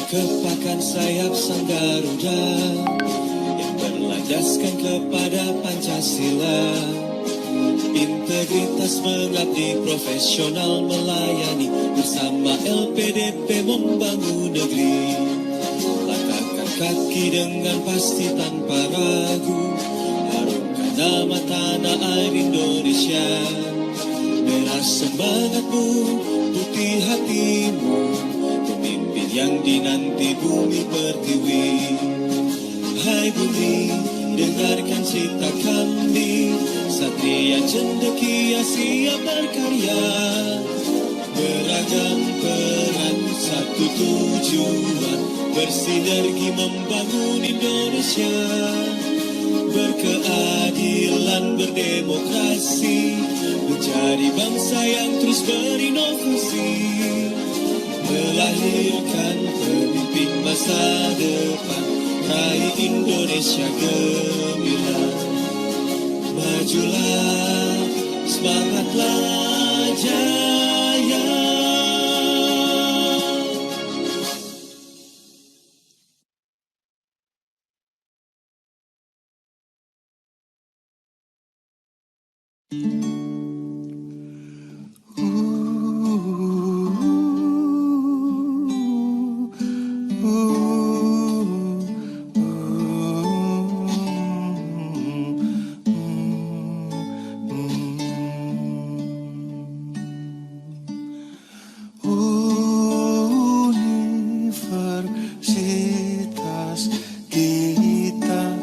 Kepakan sayap sang Garuda yang berlandaskan kepada Pancasila. Integritas mengabdi, profesional melayani, bersama LPDP membangun negeri. Langkahkan kaki dengan pasti tanpa ragu, harumkan nama tanah air Indonesia. Merah semangatmu, putih hatimu, pemimpin yang dinanti bumi pertiwi. Hai bumi, dengarkan cita kami, satria cendekia siap berkarya. Beragam peran, satu tujuan, bersinergi membangun Indonesia. Berkeadilan, berdemokrasi, menjadi bangsa yang terus berinovasi. Melahirkan pemimpin masa depan, raih Indonesia gemilang. Majulah, semangatlah jaya. Universitas kita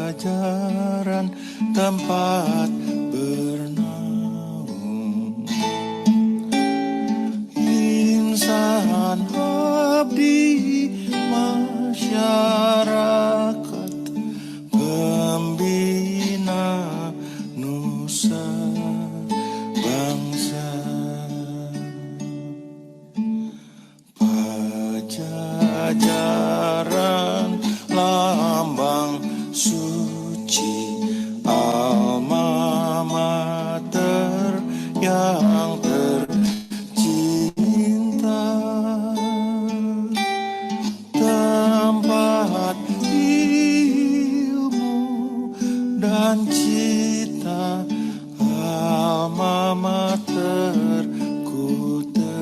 Pajajaran, tempat bernaung insan abdi masyarakat, pembina nusa bangsa. Pajajaran lambang suci, alma mater yang tercinta, tempat ilmu dan cita, alma materku tercinta.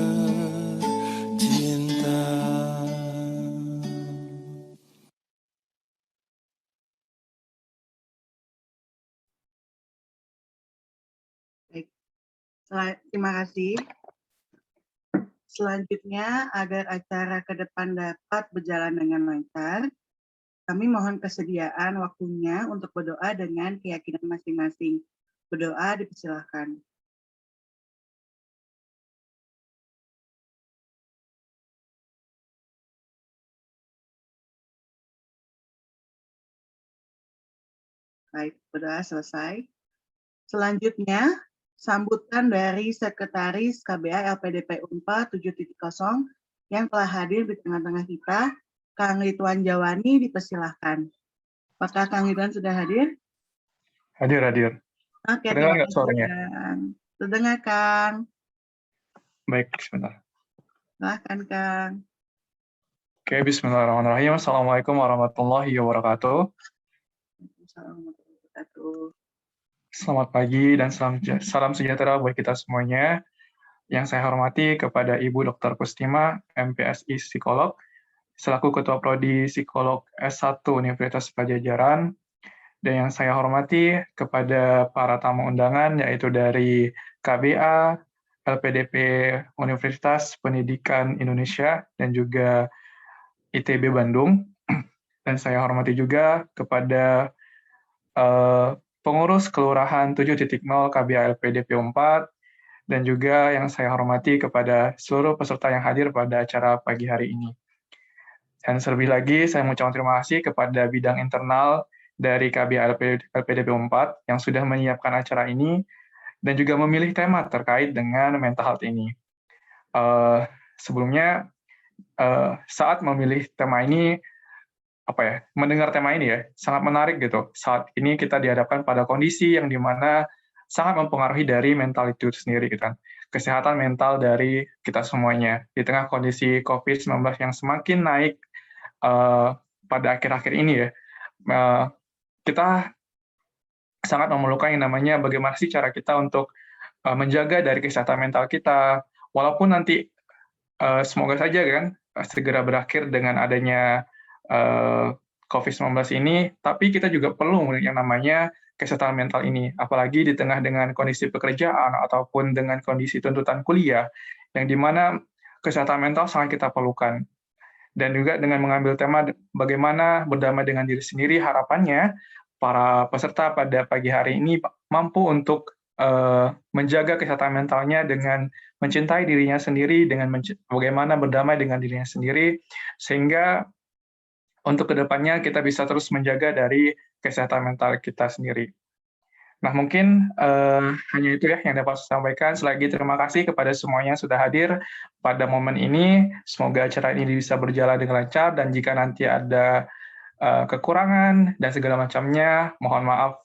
Terima kasih. Selanjutnya, agar acara ke depan dapat berjalan dengan lancar, kami mohon kesediaan waktunya untuk berdoa dengan keyakinan masing-masing. Berdoa dipersilahkan. Baik, berdoa selesai. Selanjutnya, sambutan dari Sekretaris KBA LPDP Unpad 7.0 yang telah hadir di tengah-tengah kita, Kang Ridwan Jawani, dipersilahkan. Apakah Kang Ridwan sudah hadir? Hadir. Oke, Terdengar nggak suaranya? Terdengar, Kang. Baik, sebentar. Silahkan, Kang. Oke, bismillahirrahmanirrahim. Assalamualaikum warahmatullahi wabarakatuh. warahmatullahi wabarakatuh. Selamat pagi dan salam sejahtera buat kita semuanya. Yang saya hormati kepada Ibu Dr. Kustima, MPSI Psikolog, selaku Ketua Prodi Psikolog S1 Universitas Pajajaran, dan yang saya hormati kepada para tamu undangan, yaitu dari KBA, LPDP Universitas Pendidikan Indonesia, dan juga ITB Bandung. Dan saya hormati juga kepada pengurus Kelurahan 7.0 KBA LPDP 4, dan juga yang saya hormati kepada seluruh peserta yang hadir pada acara pagi hari ini. Dan terlebih lagi, saya mengucapkan terima kasih kepada bidang internal dari KBA LPDP 4 yang sudah menyiapkan acara ini dan juga memilih tema terkait dengan mental health ini. Sebelumnya, saat memilih tema ini, mendengar tema ini ya, sangat menarik gitu. Saat ini kita dihadapkan pada kondisi yang dimana sangat mempengaruhi dari mental itu sendiri, gitu kan. Kesehatan mental dari kita semuanya. Di tengah kondisi COVID-19 yang semakin naik pada akhir-akhir ini ya, kita sangat memerlukan yang namanya bagaimana sih cara kita untuk menjaga dari kesehatan mental kita, walaupun nanti semoga saja kan segera berakhir dengan adanya COVID-19 ini, tapi kita juga perlu yang namanya kesehatan mental ini, apalagi di tengah dengan kondisi pekerjaan ataupun dengan kondisi tuntutan kuliah, yang dimana kesehatan mental sangat kita perlukan. Dan juga dengan mengambil tema bagaimana berdamai dengan diri sendiri, harapannya para peserta pada pagi hari ini mampu untuk menjaga kesehatan mentalnya dengan mencintai dirinya sendiri, dengan bagaimana berdamai dengan dirinya sendiri, sehingga untuk kedepannya kita bisa terus menjaga dari kesehatan mental kita sendiri. Nah, mungkin hanya itu ya yang dapat saya sampaikan. Selagi terima kasih kepada semuanya yang sudah hadir pada momen ini. Semoga acara ini bisa berjalan dengan lancar, dan jika nanti ada kekurangan dan segala macamnya, mohon maaf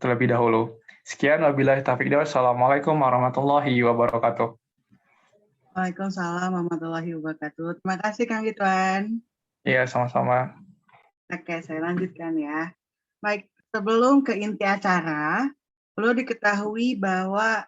terlebih dahulu. Sekian, wabillahi taufiq hidayah. Assalamualaikum warahmatullahi wabarakatuh. Waalaikumsalam warahmatullahi wabarakatuh. Terima kasih Kang Ridwan. Iya, sama-sama. Oke, saya lanjutkan ya. Baik, sebelum ke inti acara, perlu diketahui bahwa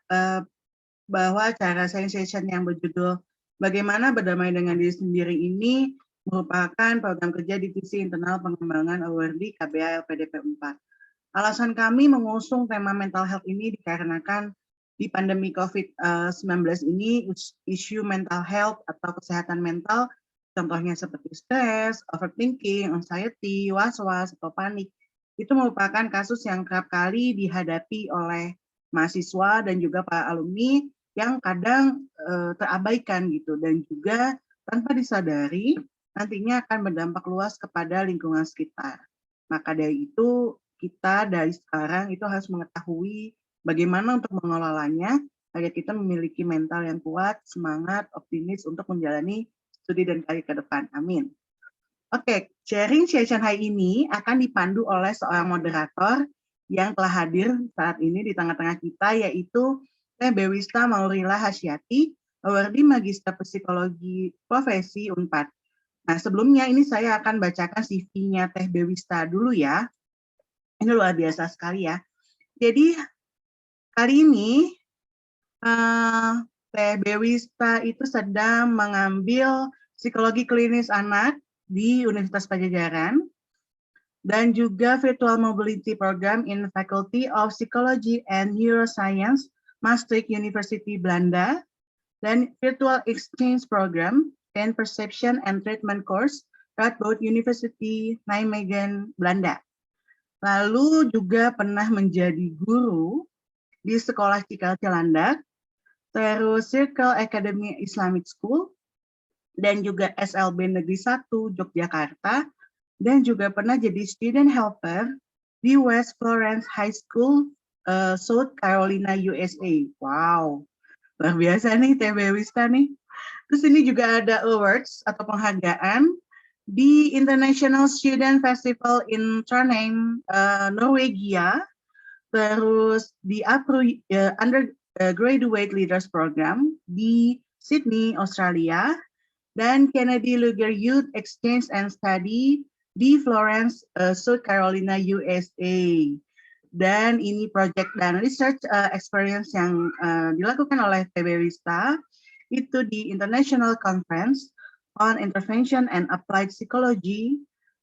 acara session yang berjudul Bagaimana Berdamai dengan Diri Sendiri ini merupakan program kerja Divisi Internal Pengembangan Awardee KBA LPDP 4. Alasan kami mengusung tema mental health ini dikarenakan di pandemi COVID-19 ini, isu mental health atau kesehatan mental, contohnya seperti stres, overthinking, anxiety, was-was, atau panik, itu merupakan kasus yang kerap kali dihadapi oleh mahasiswa dan juga para alumni yang kadang terabaikan gitu, dan juga tanpa disadari nantinya akan berdampak luas kepada lingkungan sekitar. Maka dari itu kita dari sekarang itu harus mengetahui bagaimana untuk mengelolanya agar kita memiliki mental yang kuat, semangat, optimis untuk menjalani studi dan karir ke depan. Amin. Oke, sharing session hari ini akan dipandu oleh seorang moderator yang telah hadir saat ini di tengah-tengah kita, yaitu Teh Bewista Maurila Hasyati, Awardee Magister Psikologi Profesi Unpad. Nah, sebelumnya ini saya akan bacakan CV-nya Teh Bewista dulu ya. Ini luar biasa sekali ya. Jadi, kali ini Teh Bewista itu sedang mengambil psikologi klinis anak di Universitas Pajajaran dan juga Virtual Mobility Program in Faculty of Psychology and Neuroscience, Maastricht University Belanda, dan Virtual Exchange Program in Perception and Treatment Course, Radboud University, Nijmegen, Belanda. Lalu juga pernah menjadi guru di Sekolah Cikal Cilandak, terus Circle Academy Islamic School, dan juga SLB Negeri 1 Yogyakarta, dan juga pernah jadi student helper di West Florence High School, South Carolina, USA. Wow, luar biasa nih Teh Bewista nih. Terus ini juga ada awards atau penghargaan di International Student Festival in Trondheim, Norwegia, terus di Undergraduate Leaders Program di Sydney, Australia, dan Kennedy Luger Youth Exchange and Study di Florence, South Carolina, USA. Dan ini project dan research experience yang dilakukan oleh TB Wista itu di International Conference on Intervention and Applied Psychology.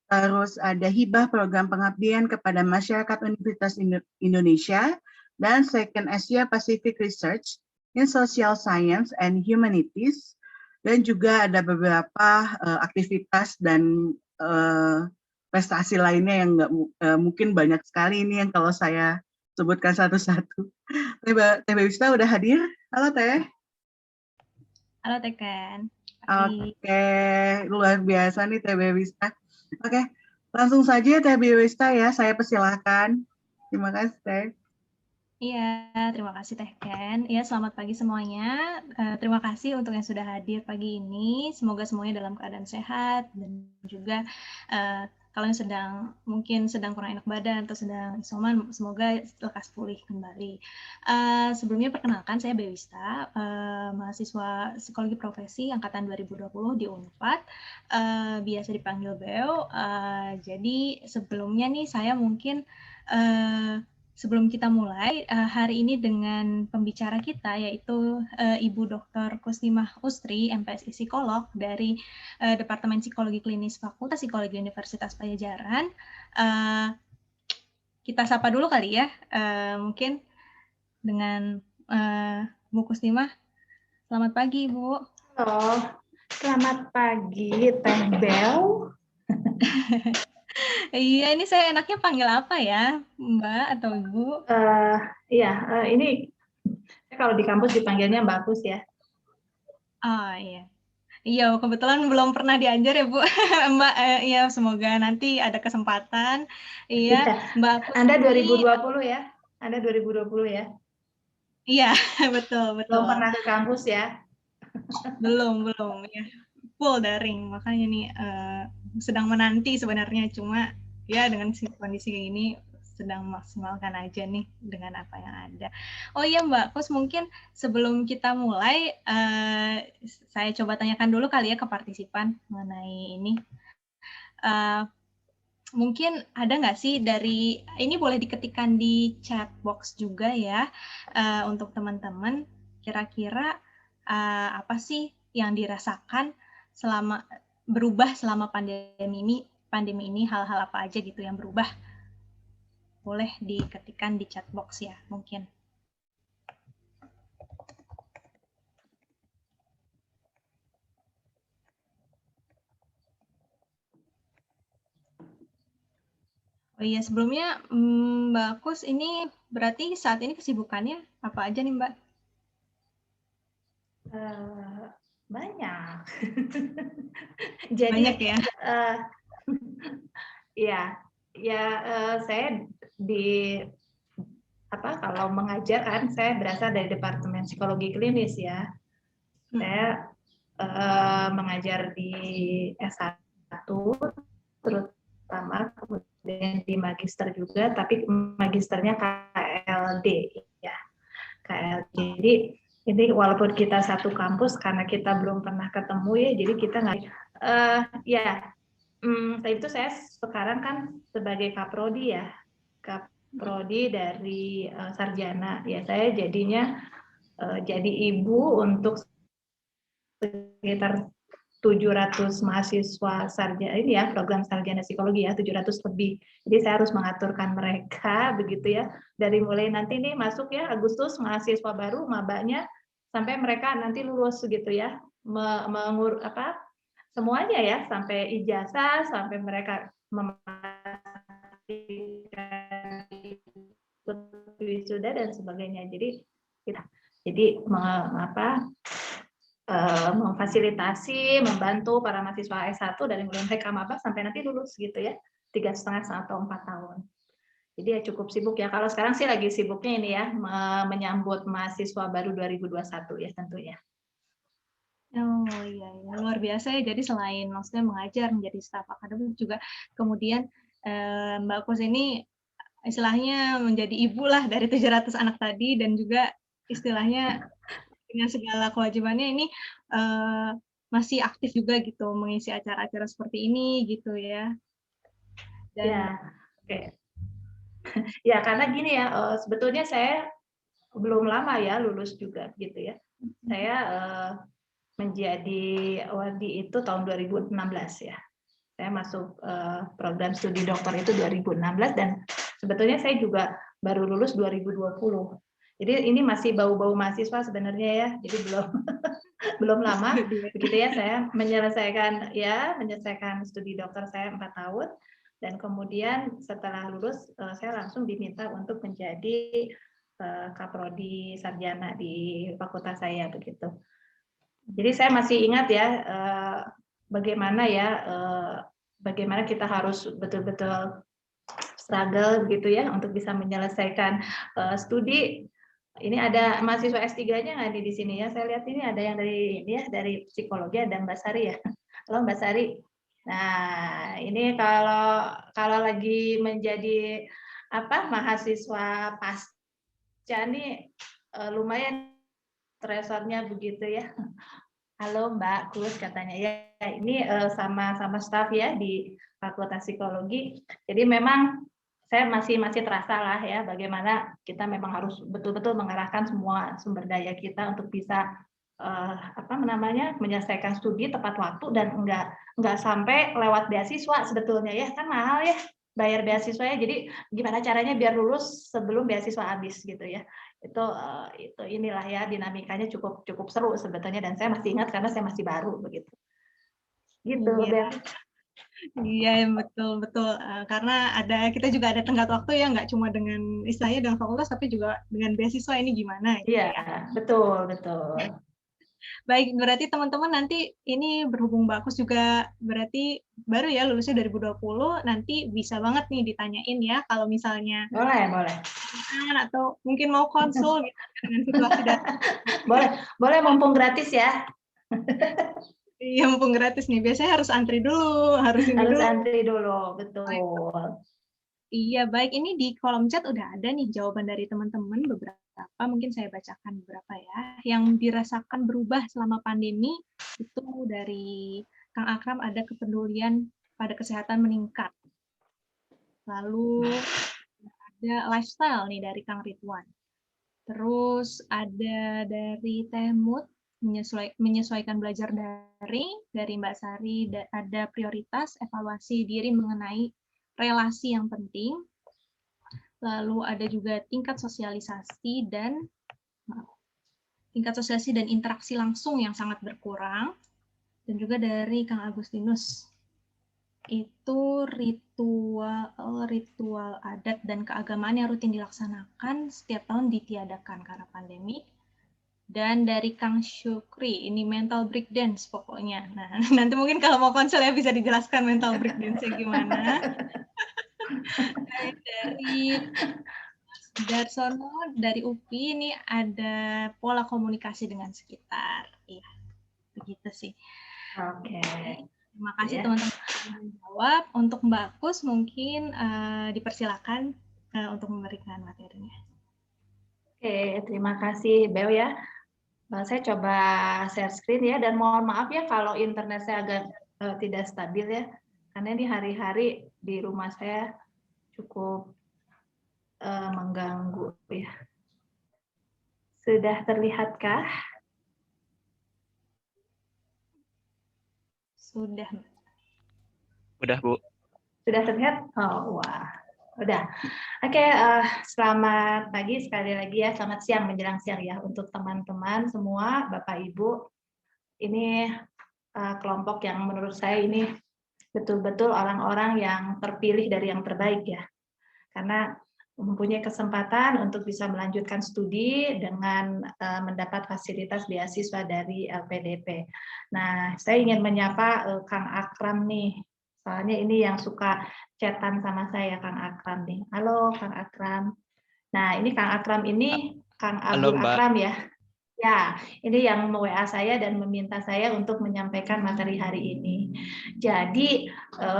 Terus ada hibah program pengabdian kepada masyarakat Universitas Indonesia dan Second Asia Pacific Research in Social Science and Humanities. Dan juga ada beberapa aktivitas dan prestasi lainnya yang mungkin banyak sekali ini yang kalau saya sebutkan satu-satu. TB Wista udah hadir? Halo Teh. Halo Teken. Oke, luar biasa nih TB Wista. Oke, langsung saja TB Wista ya, saya persilahkan. Terima kasih Teh. Iya, terima kasih Teh Ken. Ya, selamat pagi semuanya. Terima kasih untuk yang sudah hadir pagi ini. Semoga semuanya dalam keadaan sehat dan juga kalau yang mungkin sedang kurang enak badan atau sedang isoman, semoga lekas pulih kembali. Sebelumnya perkenalkan, saya Bewista, mahasiswa psikologi profesi angkatan 2020 di Unpad, biasa dipanggil Beo. Jadi sebelumnya nih saya mungkin sebelum kita mulai hari ini dengan pembicara kita yaitu Ibu Dr. Kustimah Ustri, MPSI Psikolog dari Departemen Psikologi Klinis Fakultas Psikologi Universitas Padjadjaran. Kita sapa dulu kali ya, mungkin dengan Bu Kustimah. Selamat pagi, Bu. Halo, selamat pagi Teh Bel. Iya, ini saya enaknya panggil apa ya, Mbak atau Ibu? Ini kalau di kampus dipanggilnya Mbak Kus ya. Oh iya. Iya, kebetulan belum pernah diajar ya, Bu. Mbak, ya semoga nanti ada kesempatan. Iya, Mbak Kus. Anda 2020 ya? Anda 2020 ya? Iya, betul. Belum pernah ke kampus ya? Belum ya. Full daring, makanya nih sedang menanti sebenarnya, cuma ya dengan kondisi kayak gini sedang maksimalkan aja nih dengan apa yang ada. Oh iya Mbak Kus, mungkin sebelum kita mulai saya coba tanyakan dulu kali ya ke partisipan mengenai ini. Mungkin ada nggak sih dari, ini boleh diketikkan di chat box juga ya, untuk teman-teman, kira-kira apa sih yang dirasakan berubah selama pandemi ini, hal-hal apa aja gitu yang berubah? Boleh diketikkan di chat box ya, mungkin. Oh iya, sebelumnya Mbak Kus, ini berarti saat ini kesibukannya apa aja nih Mbak? Banyak. Jadi, banyak ya? Saya kalau mengajar kan saya berasal dari Departemen Psikologi Klinis ya. Saya mengajar di S1 terutama, kemudian di magister juga, tapi magisternya KLD ya. KLD. Jadi ini walaupun kita satu kampus karena kita belum pernah ketemu ya, jadi kita nggak saya sekarang kan sebagai kaprodi ya, kaprodi dari sarjana ya, saya jadinya jadi ibu untuk sekitar 700 mahasiswa sarjana ini ya, program sarjana psikologi ya, 700 lebih. Jadi saya harus mengaturkan mereka begitu ya, dari mulai nanti nih masuk ya Agustus mahasiswa baru mabanya sampai mereka nanti lulus gitu ya, semuanya ya, sampai ijazah, sampai mereka wisuda dan sebagainya. Jadi memfasilitasi, membantu para mahasiswa S1 dari mulai mereka maba sampai nanti lulus gitu ya, 3,5 atau 4 tahun. Jadi ya cukup sibuk ya. Kalau sekarang sih lagi sibuknya ini ya, menyambut mahasiswa baru 2021 ya tentunya. Oh iya, luar biasa ya. Jadi selain maksudnya mengajar, menjadi staf akademik juga, kemudian Mbak Kus ini istilahnya menjadi ibu lah dari 700 anak tadi, dan juga istilahnya dengan segala kewajibannya ini masih aktif juga gitu mengisi acara-acara seperti ini gitu ya. Dan Ya, oke. Ya, karena gini ya, sebetulnya saya belum lama ya lulus juga gitu ya. Saya menjadi awardee itu tahun 2016 ya. Saya masuk program studi doktor itu 2016 dan sebetulnya saya juga baru lulus 2020. Jadi ini masih bau-bau mahasiswa sebenarnya ya. Jadi belum lama begitu ya saya menyelesaikan studi dokter saya 4 tahun dan kemudian setelah lulus saya langsung diminta untuk menjadi kaprodi sarjana di fakultas saya begitu. Jadi saya masih ingat ya bagaimana kita harus betul-betul struggle gitu ya untuk bisa menyelesaikan studi. Ini ada mahasiswa S3-nya nggak di sini ya? Saya lihat ini ada yang dari psikologi, ada Mbak Sari ya. Halo Mbak Sari. Nah, ini kalau lagi menjadi mahasiswa pasca nih lumayan stresornya begitu ya. Halo Mbak Kus katanya ya, ini sama staff ya di Fakultas Psikologi. Jadi memang saya masih terasa lah ya bagaimana kita memang harus betul-betul mengarahkan semua sumber daya kita untuk bisa menyelesaikan studi tepat waktu dan enggak sampai lewat beasiswa sebetulnya ya, kan mahal ya bayar beasiswa ya. Jadi gimana caranya biar lulus sebelum beasiswa habis gitu ya. Itu inilah ya dinamikanya cukup seru sebetulnya dan saya masih ingat karena saya masih baru begitu. Gitu, iya. Iya, betul. Karena kita juga ada tenggat waktu ya, nggak cuma dengan istilahnya dengan fakultas, tapi juga dengan beasiswa ini gimana. Iya, betul. Baik, berarti teman-teman nanti ini berhubung Mbak Kus juga berarti baru ya lulusnya 2020, nanti bisa banget nih ditanyain ya kalau misalnya Boleh. Atau mungkin mau konsul gitu dengan situasi dan boleh mumpung gratis ya. Iya, mumpung gratis nih. Biasanya harus antri dulu, harus antri dulu, betul. Iya, baik. Ini di kolom chat udah ada nih jawaban dari teman-teman beberapa. Mungkin saya bacakan beberapa ya. Yang dirasakan berubah selama pandemi itu dari Kang Akram ada kepedulian pada kesehatan meningkat. Lalu ada lifestyle nih dari Kang Ridwan. Terus ada dari Tehmut menyesuaikan belajar daring, dari Mbak Sari ada prioritas evaluasi diri mengenai relasi yang penting. Lalu ada juga tingkat sosialisasi dan interaksi langsung yang sangat berkurang. Dan juga dari Kang Agustinus itu ritual adat dan keagamaan yang rutin dilaksanakan setiap tahun ditiadakan karena pandemi. Dan dari Kang Syukri, ini mental breakdance pokoknya. Nah, nanti mungkin kalau mau konsul ya bisa dijelaskan mental breakdance-nya gimana. Dari Mas Darsono, dari UPI, ini ada pola komunikasi dengan sekitar. Iya, begitu sih. Oke. Terima kasih teman-teman yang menjawab. Untuk Mbak Kus mungkin dipersilakan untuk memberikan materinya. Oke, terima kasih Bel ya. Saya coba share screen ya, dan mohon maaf ya kalau internet saya agak tidak stabil ya, karena ini hari-hari di rumah saya cukup mengganggu ya. Sudah terlihatkah? Sudah. Udah, Bu. Sudah terlihat? Oh, wah. Udah. Oke, selamat pagi sekali lagi ya, selamat siang menjelang siang ya untuk teman-teman semua, Bapak Ibu. Ini kelompok yang menurut saya ini betul-betul orang-orang yang terpilih dari yang terbaik ya. Karena mempunyai kesempatan untuk bisa melanjutkan studi dengan mendapat fasilitas beasiswa dari LPDP. Nah, saya ingin menyapa Kang Akram nih. Soalnya ini yang suka chatan sama saya, Kang Akram nih. Halo, Kang Akram. Nah, ini Kang Akram ini Kang Abdul Akram ya. Ya, ini yang WA saya dan meminta saya untuk menyampaikan materi hari ini. Jadi,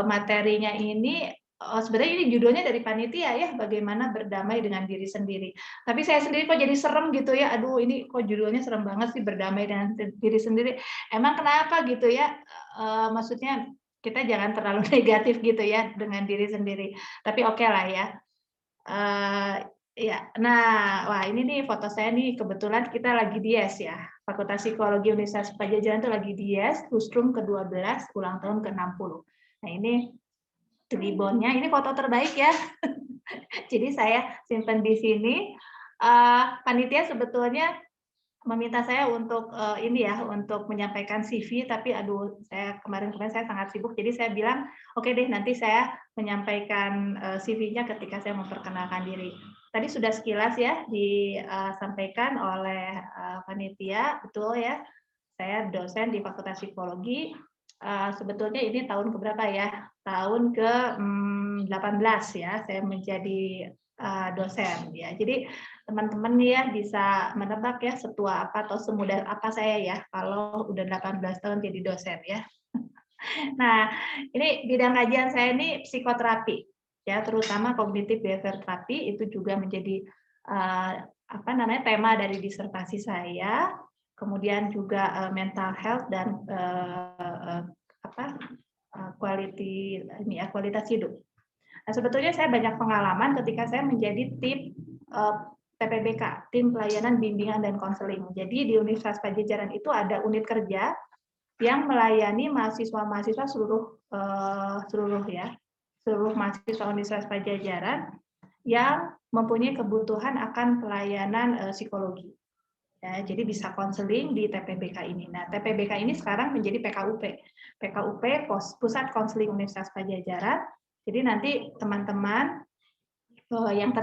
materinya ini sebenarnya ini judulnya dari panitia ya, bagaimana berdamai dengan diri sendiri. Tapi saya sendiri kok jadi serem gitu ya. Aduh, ini kok judulnya serem banget sih, berdamai dengan diri sendiri. Emang kenapa gitu ya? Maksudnya kita jangan terlalu negatif gitu ya dengan diri sendiri. Tapi oke lah ya. Ya, nah, wah ini nih foto saya nih, kebetulan kita lagi dies ya. Fakultas Psikologi Universitas Padjadjaran itu lagi dies, Hustrum ke-12, ulang tahun ke-60. Nah ini tribonnya, ini foto terbaik ya. Jadi saya simpan di sini. Panitia sebetulnya meminta saya untuk ini ya, untuk menyampaikan CV, tapi aduh, saya kemarin saya sangat sibuk, jadi saya bilang, oke deh, nanti saya menyampaikan CV-nya ketika saya memperkenalkan diri. Tadi sudah sekilas ya disampaikan oleh panitia, betul ya, saya dosen di Fakultas Psikologi. Sebetulnya ini tahun keberapa ya? Tahun ke-18 ya, saya menjadi dosen ya. Jadi teman-teman ya bisa menebak ya setua apa atau semudah apa saya ya kalau udah 18 tahun jadi dosen ya. Nah, ini bidang kajian saya ini psikoterapi ya, terutama cognitive behavior therapy, itu juga menjadi tema dari disertasi saya. Kemudian juga mental health dan kualitas hidup. Nah, sebetulnya saya banyak pengalaman ketika saya menjadi tim TPBK, tim pelayanan bimbingan dan konseling. Jadi di Universitas Padjadjaran itu ada unit kerja yang melayani mahasiswa-mahasiswa seluruh mahasiswa Universitas Padjadjaran yang mempunyai kebutuhan akan pelayanan psikologi. Ya, jadi bisa konseling di TPBK ini. Nah, TPBK ini sekarang menjadi PKUP. PKUP, Pusat Konseling Universitas Padjadjaran. Jadi nanti teman-teman yang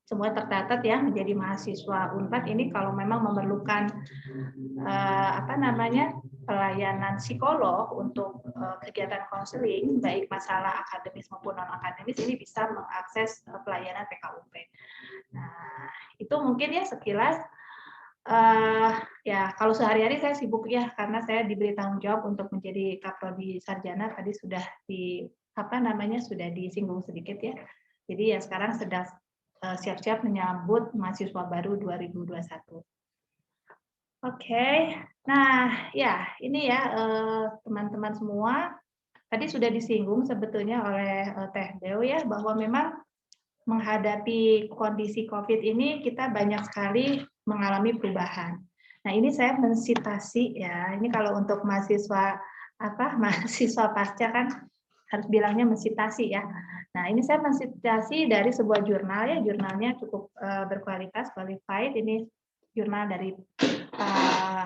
semua tercatat ya menjadi mahasiswa Unpad ini kalau memang memerlukan pelayanan psikolog untuk kegiatan konseling baik masalah akademis maupun non akademis, ini bisa mengakses pelayanan PKUP. Nah, itu mungkin ya sekilas. Ya kalau sehari-hari saya sibuk ya karena saya diberi tanggung jawab untuk menjadi Kaprodi Sarjana, tadi sudah sudah disinggung sedikit ya. Jadi ya sekarang sedang siap-siap menyambut mahasiswa baru 2021. Oke. Nah, ya ini ya teman-teman semua tadi sudah disinggung sebetulnya oleh Teh Deo ya bahwa memang menghadapi kondisi COVID ini kita banyak sekali mengalami perubahan. Nah, ini saya mensitasi ya. Ini kalau untuk mahasiswa pasca kan harus bilangnya mensitasi ya. Nah, ini saya mensitasi dari sebuah jurnal ya, jurnalnya cukup berkualitas, qualified. Ini jurnal dari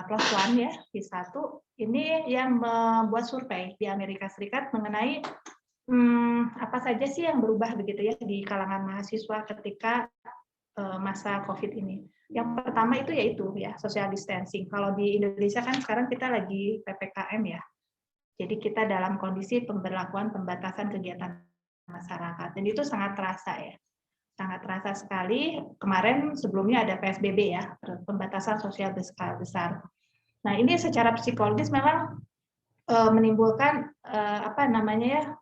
Plus One ya, P1. Ini yang membuat survei di Amerika Serikat mengenai apa saja sih yang berubah begitu ya di kalangan mahasiswa ketika masa COVID ini. Yang pertama itu yaitu ya social distancing. Kalau di Indonesia kan sekarang kita lagi PPKM ya. Jadi kita dalam kondisi pemberlakuan pembatasan kegiatan masyarakat dan itu sangat terasa ya. Sangat terasa sekali. Kemarin sebelumnya ada PSBB ya, pembatasan sosial berskala besar. Nah, ini secara psikologis memang menimbulkan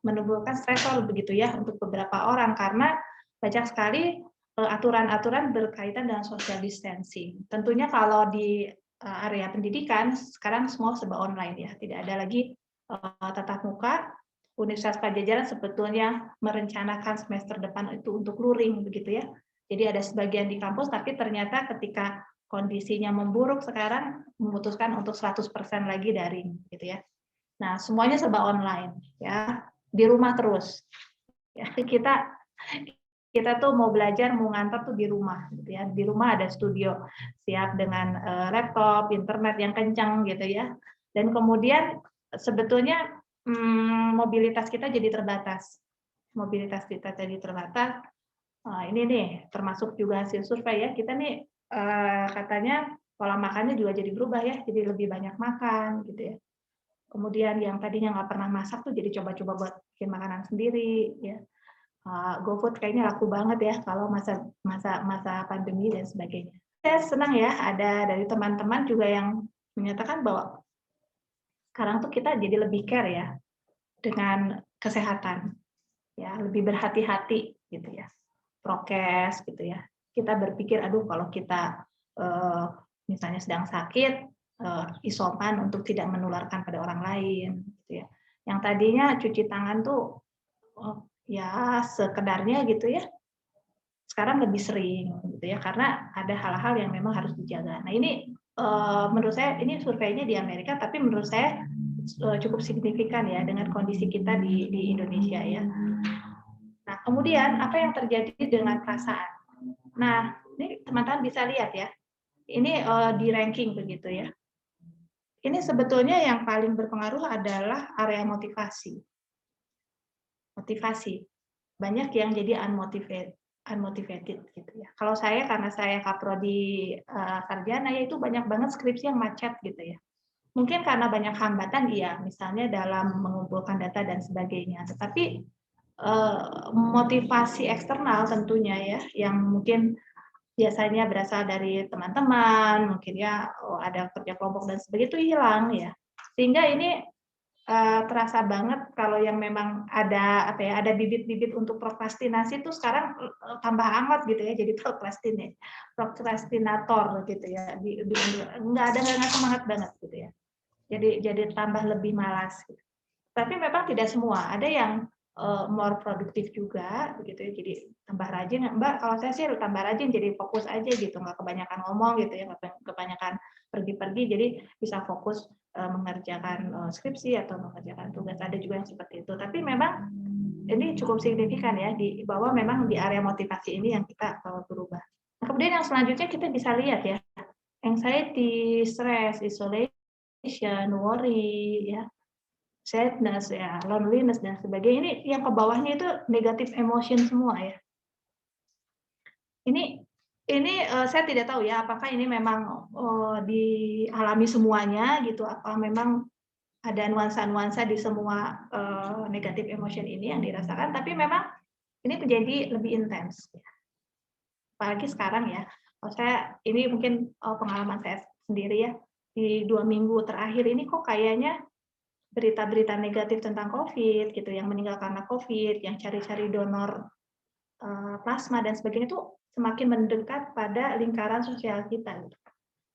menimbulkan stresor begitu ya untuk beberapa orang karena banyak sekali aturan-aturan berkaitan dengan social distancing. Tentunya kalau di area pendidikan sekarang semua serba online ya, tidak ada lagi tatap muka. Universitas Padjadjaran sebetulnya merencanakan semester depan itu untuk luring begitu ya. Jadi ada sebagian di kampus, tapi ternyata ketika kondisinya memburuk sekarang memutuskan untuk 100% lagi daring gitu ya. Nah, semuanya serba online ya, di rumah terus. Ya, kita tuh mau belajar, mau ngantor tuh di rumah gitu ya. Di rumah ada studio siap dengan laptop, internet yang kencang gitu ya. Dan kemudian sebetulnya mobilitas kita jadi terbatas. Mobilitas kita jadi terbatas. Ini nih termasuk juga hasil survei ya. Kita nih katanya pola makannya juga jadi berubah ya, jadi lebih banyak makan gitu ya. Kemudian yang tadinya nggak pernah masak tuh jadi coba-coba buat bikin makanan sendiri ya. GoFood kayaknya laku banget ya kalau masa pandemi dan sebagainya. Saya senang ya ada dari teman-teman juga yang menyatakan bahwa sekarang tuh kita jadi lebih care ya dengan kesehatan ya, lebih berhati-hati gitu ya, prokes gitu ya. Kita berpikir aduh kalau kita misalnya sedang sakit, isoman untuk tidak menularkan pada orang lain gitu ya. Yang tadinya cuci tangan tuh ya sekedarnya gitu ya, sekarang lebih sering gitu ya, karena ada hal-hal yang memang harus dijaga. Nah ini menurut saya ini surveinya di Amerika, tapi menurut saya cukup signifikan ya dengan kondisi kita di Indonesia ya. Nah kemudian apa yang terjadi dengan perasaan? Nah ini teman-teman bisa lihat ya, ini di ranking begitu ya. Ini sebetulnya yang paling berpengaruh adalah area motivasi. Motivasi. Banyak yang jadi unmotivated gitu ya. Kalau saya karena saya kaprodi sarjana ya itu banyak banget skripsi yang macet gitu ya. Mungkin karena banyak hambatan iya, misalnya dalam mengumpulkan data dan sebagainya. Tetapi motivasi eksternal tentunya ya yang mungkin biasanya berasal dari teman-teman, mungkin ya ada kerja kelompok dan sebagainya itu hilang ya. Sehingga ini terasa banget kalau yang memang ada apa ya, ada bibit-bibit untuk prokrastinasi itu sekarang tambah amat gitu ya, jadi prokrastinator gitu ya. Nggak semangat banget gitu ya. Jadi tambah lebih malas gitu. Tapi memang tidak semua, ada yang more produktif juga begitu ya, jadi tambah rajin. Mbak kalau saya sih tambah rajin jadi fokus aja gitu, nggak kebanyakan ngomong gitu ya, nggak kebanyakan pergi-pergi, jadi bisa fokus mengerjakan skripsi atau mengerjakan tugas. Ada juga yang seperti itu, tapi memang ini cukup signifikan ya bahwa memang di area motivasi ini yang kita berubah. Nah, kemudian yang selanjutnya kita bisa lihat ya, anxiety, stress, isolation, worry ya, sadness ya, loneliness dan sebagainya. Ini yang ke bawahnya itu negative emotion semua ya. Ini saya tidak tahu ya apakah ini memang dialami semuanya gitu, apa memang ada nuansa-nuansa di semua negative emotion ini yang dirasakan, tapi memang ini menjadi lebih intens. Apalagi sekarang ya, saya ini mungkin pengalaman saya sendiri ya, di 2 minggu terakhir ini kok kayaknya berita-berita negatif tentang COVID gitu, yang meninggal karena COVID, yang cari-cari donor plasma dan sebagainya itu semakin mendekat pada lingkaran sosial kita.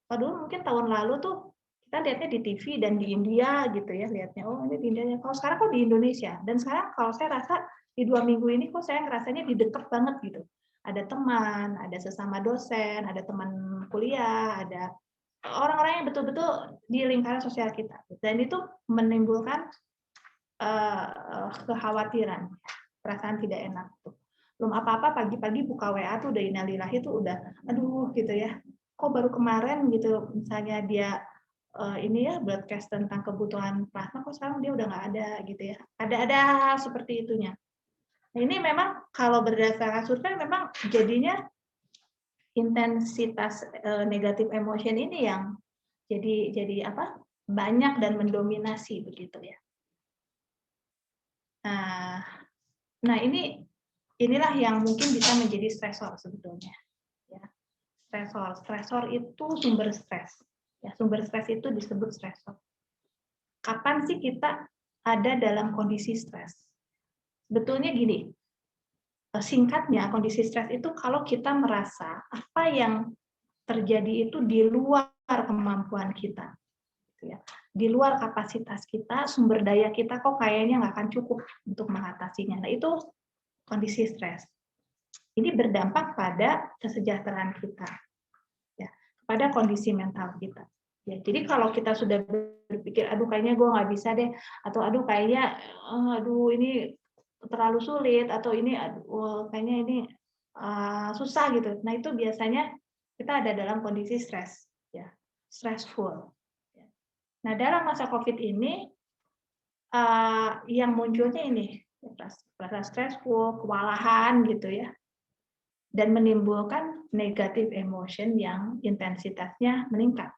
Kalau dulu mungkin tahun lalu tuh kita lihatnya di TV dan di India gitu ya, lihatnya oh ini di India. Kalau sekarang kok di Indonesia. Dan sekarang kalau saya rasa di 2 minggu ini kok saya ngerasanya didekat banget gitu. Ada teman, ada sesama dosen, ada teman kuliah, ada orang-orang yang betul-betul di lingkaran sosial kita. Dan itu menimbulkan kekhawatiran, perasaan tidak enak. Belum apa-apa pagi-pagi buka WA tuh udah innalillahi tuh udah aduh gitu ya. Kok baru kemarin gitu misalnya dia ini ya broadcast tentang kebutuhan plasma, kok sekarang dia udah nggak ada gitu ya. Ada seperti itunya. Nah, ini memang kalau berdasarkan survei memang jadinya intensitas negatif emotion ini yang jadi apa? Banyak dan mendominasi begitu ya. Nah inilah yang mungkin bisa menjadi stresor sebetulnya. Ya. Stresor itu sumber stres. Ya, sumber stres itu disebut stresor. Kapan sih kita ada dalam kondisi stres? Sebetulnya gini, singkatnya kondisi stres itu kalau kita merasa apa yang terjadi itu di luar kemampuan kita. Ya. Di luar kapasitas kita, sumber daya kita kok kayaknya nggak akan cukup untuk mengatasinya. Nah itu kondisi stres. Ini berdampak pada kesejahteraan kita, ya, pada kondisi mental kita. Ya, jadi kalau kita sudah berpikir, aduh kayaknya gue nggak bisa deh, atau aduh kayaknya, aduh ini terlalu sulit, atau ini, aduh kayaknya ini susah gitu. Nah itu biasanya kita ada dalam kondisi stres, ya, stressful. Nah dalam masa COVID ini, yang munculnya ini rasa stressful, kewalahan gitu ya, dan menimbulkan negative emotion yang intensitasnya meningkat.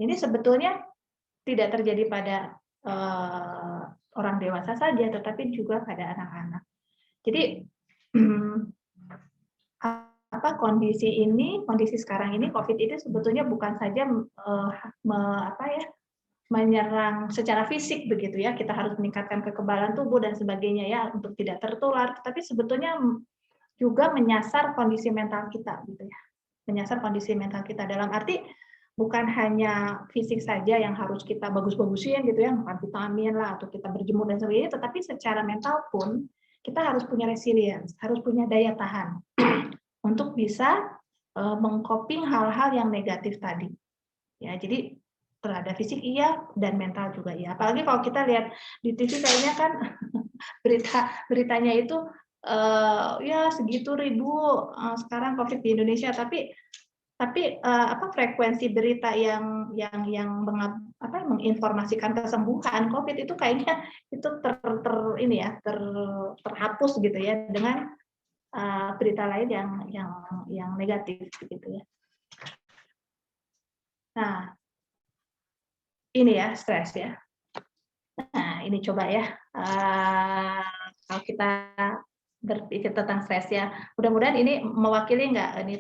Ini sebetulnya tidak terjadi pada orang dewasa saja, tetapi juga pada anak-anak. Jadi kondisi sekarang ini COVID itu sebetulnya bukan saja menyerang secara fisik begitu ya, kita harus meningkatkan kekebalan tubuh dan sebagainya ya untuk tidak tertular, tapi sebetulnya juga menyasar kondisi mental kita gitu ya. Menyasar kondisi mental kita dalam arti bukan hanya fisik saja yang harus kita bagus-bagusin gitu ya, makan vitamin lah atau kita berjemur dan sebagainya, tetapi secara mental pun kita harus punya resilience, harus punya daya tahan untuk bisa mengcoping hal-hal yang negatif tadi. Ya, jadi terhadap fisik iya dan mental juga iya. Apalagi kalau kita lihat di TV kayaknya kan beritanya itu ya segitu ribu sekarang COVID di Indonesia, tapi frekuensi berita yang menginformasikan kesembuhan COVID itu kayaknya itu terhapus gitu ya dengan berita lain yang negatif gitu ya. Nah, ini ya stres ya. Nah, ini coba ya kalau kita berpikir tentang stres ya. Mudah-mudahan ini mewakili nggak ini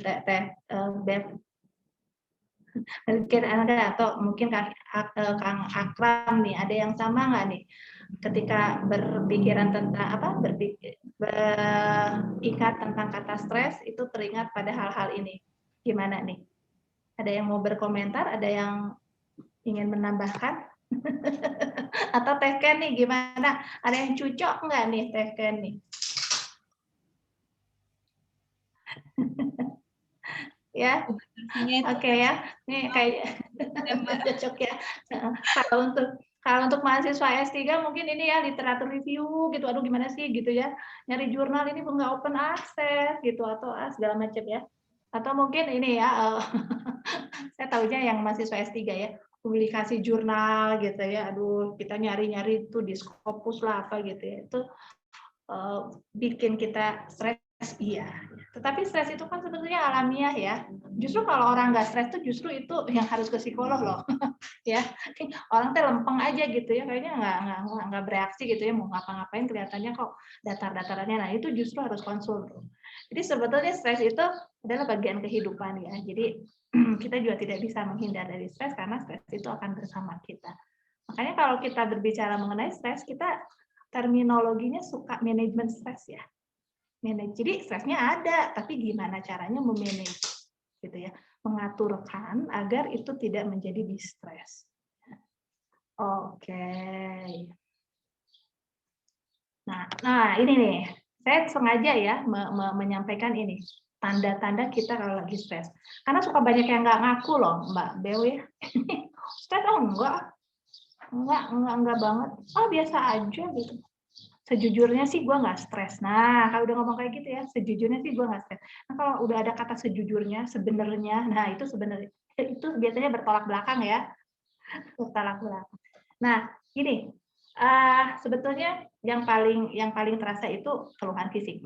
Bev? Mungkin ada atau mungkin Kang Akram nih, ada yang sama nggak nih? Ketika berpikiran tentang beringat tentang kata stres itu teringat pada hal-hal ini. Gimana nih? Ada yang mau berkomentar? Ada yang ingin menambahkan? Atau Teh Ken nih gimana? Ada yang cocok nggak nih Teh Ken nih? Ya, oke ya. Nih kayak cocok ya. Kalau untuk mahasiswa S3 mungkin ini ya literatur review gitu. Aduh gimana sih gitu ya. Nyari jurnal ini nggak open access gitu atau segala macam ya. Atau mungkin ini ya saya tahunya yang mahasiswa S3 ya, publikasi jurnal gitu ya. Aduh, kita nyari-nyari itu di Scopus lah apa gitu ya. Itu bikin kita stres iya. Tetapi stres itu kan sebetulnya alamiah ya. Justru kalau orang nggak stres tuh justru itu yang harus ke psikolog loh. Ya, orang teh lempeng aja gitu ya, kayaknya nggak bereaksi gitu ya, mau ngapa-ngapain kelihatannya kok datar-datarannya. Nah, itu justru harus konsul. Jadi sebetulnya stres itu adalah bagian kehidupan ya. Jadi kita juga tidak bisa menghindar dari stres karena stres itu akan bersama kita. Makanya kalau kita berbicara mengenai stres, kita terminologinya suka manajemen stres ya. Jadi stresnya ada, tapi gimana caranya memanage gitu ya, mengaturkan agar itu tidak menjadi distres. Oke. Nah ini nih, saya sengaja ya menyampaikan ini tanda-tanda kita kalau lagi stres. Karena suka banyak yang nggak ngaku loh, Mbak Bew ya. Stres enggak banget. Oh biasa aja gitu. Sejujurnya sih gue nggak stres. Nah, kalau udah ngomong kayak gitu ya, sejujurnya sih gue nggak stres. Nah, kalau udah ada kata sejujurnya, sebenarnya, nah itu sebenarnya itu biasanya bertolak belakang ya, bertolak belakang. Nah, gini, sebetulnya yang paling terasa itu keluhan fisik.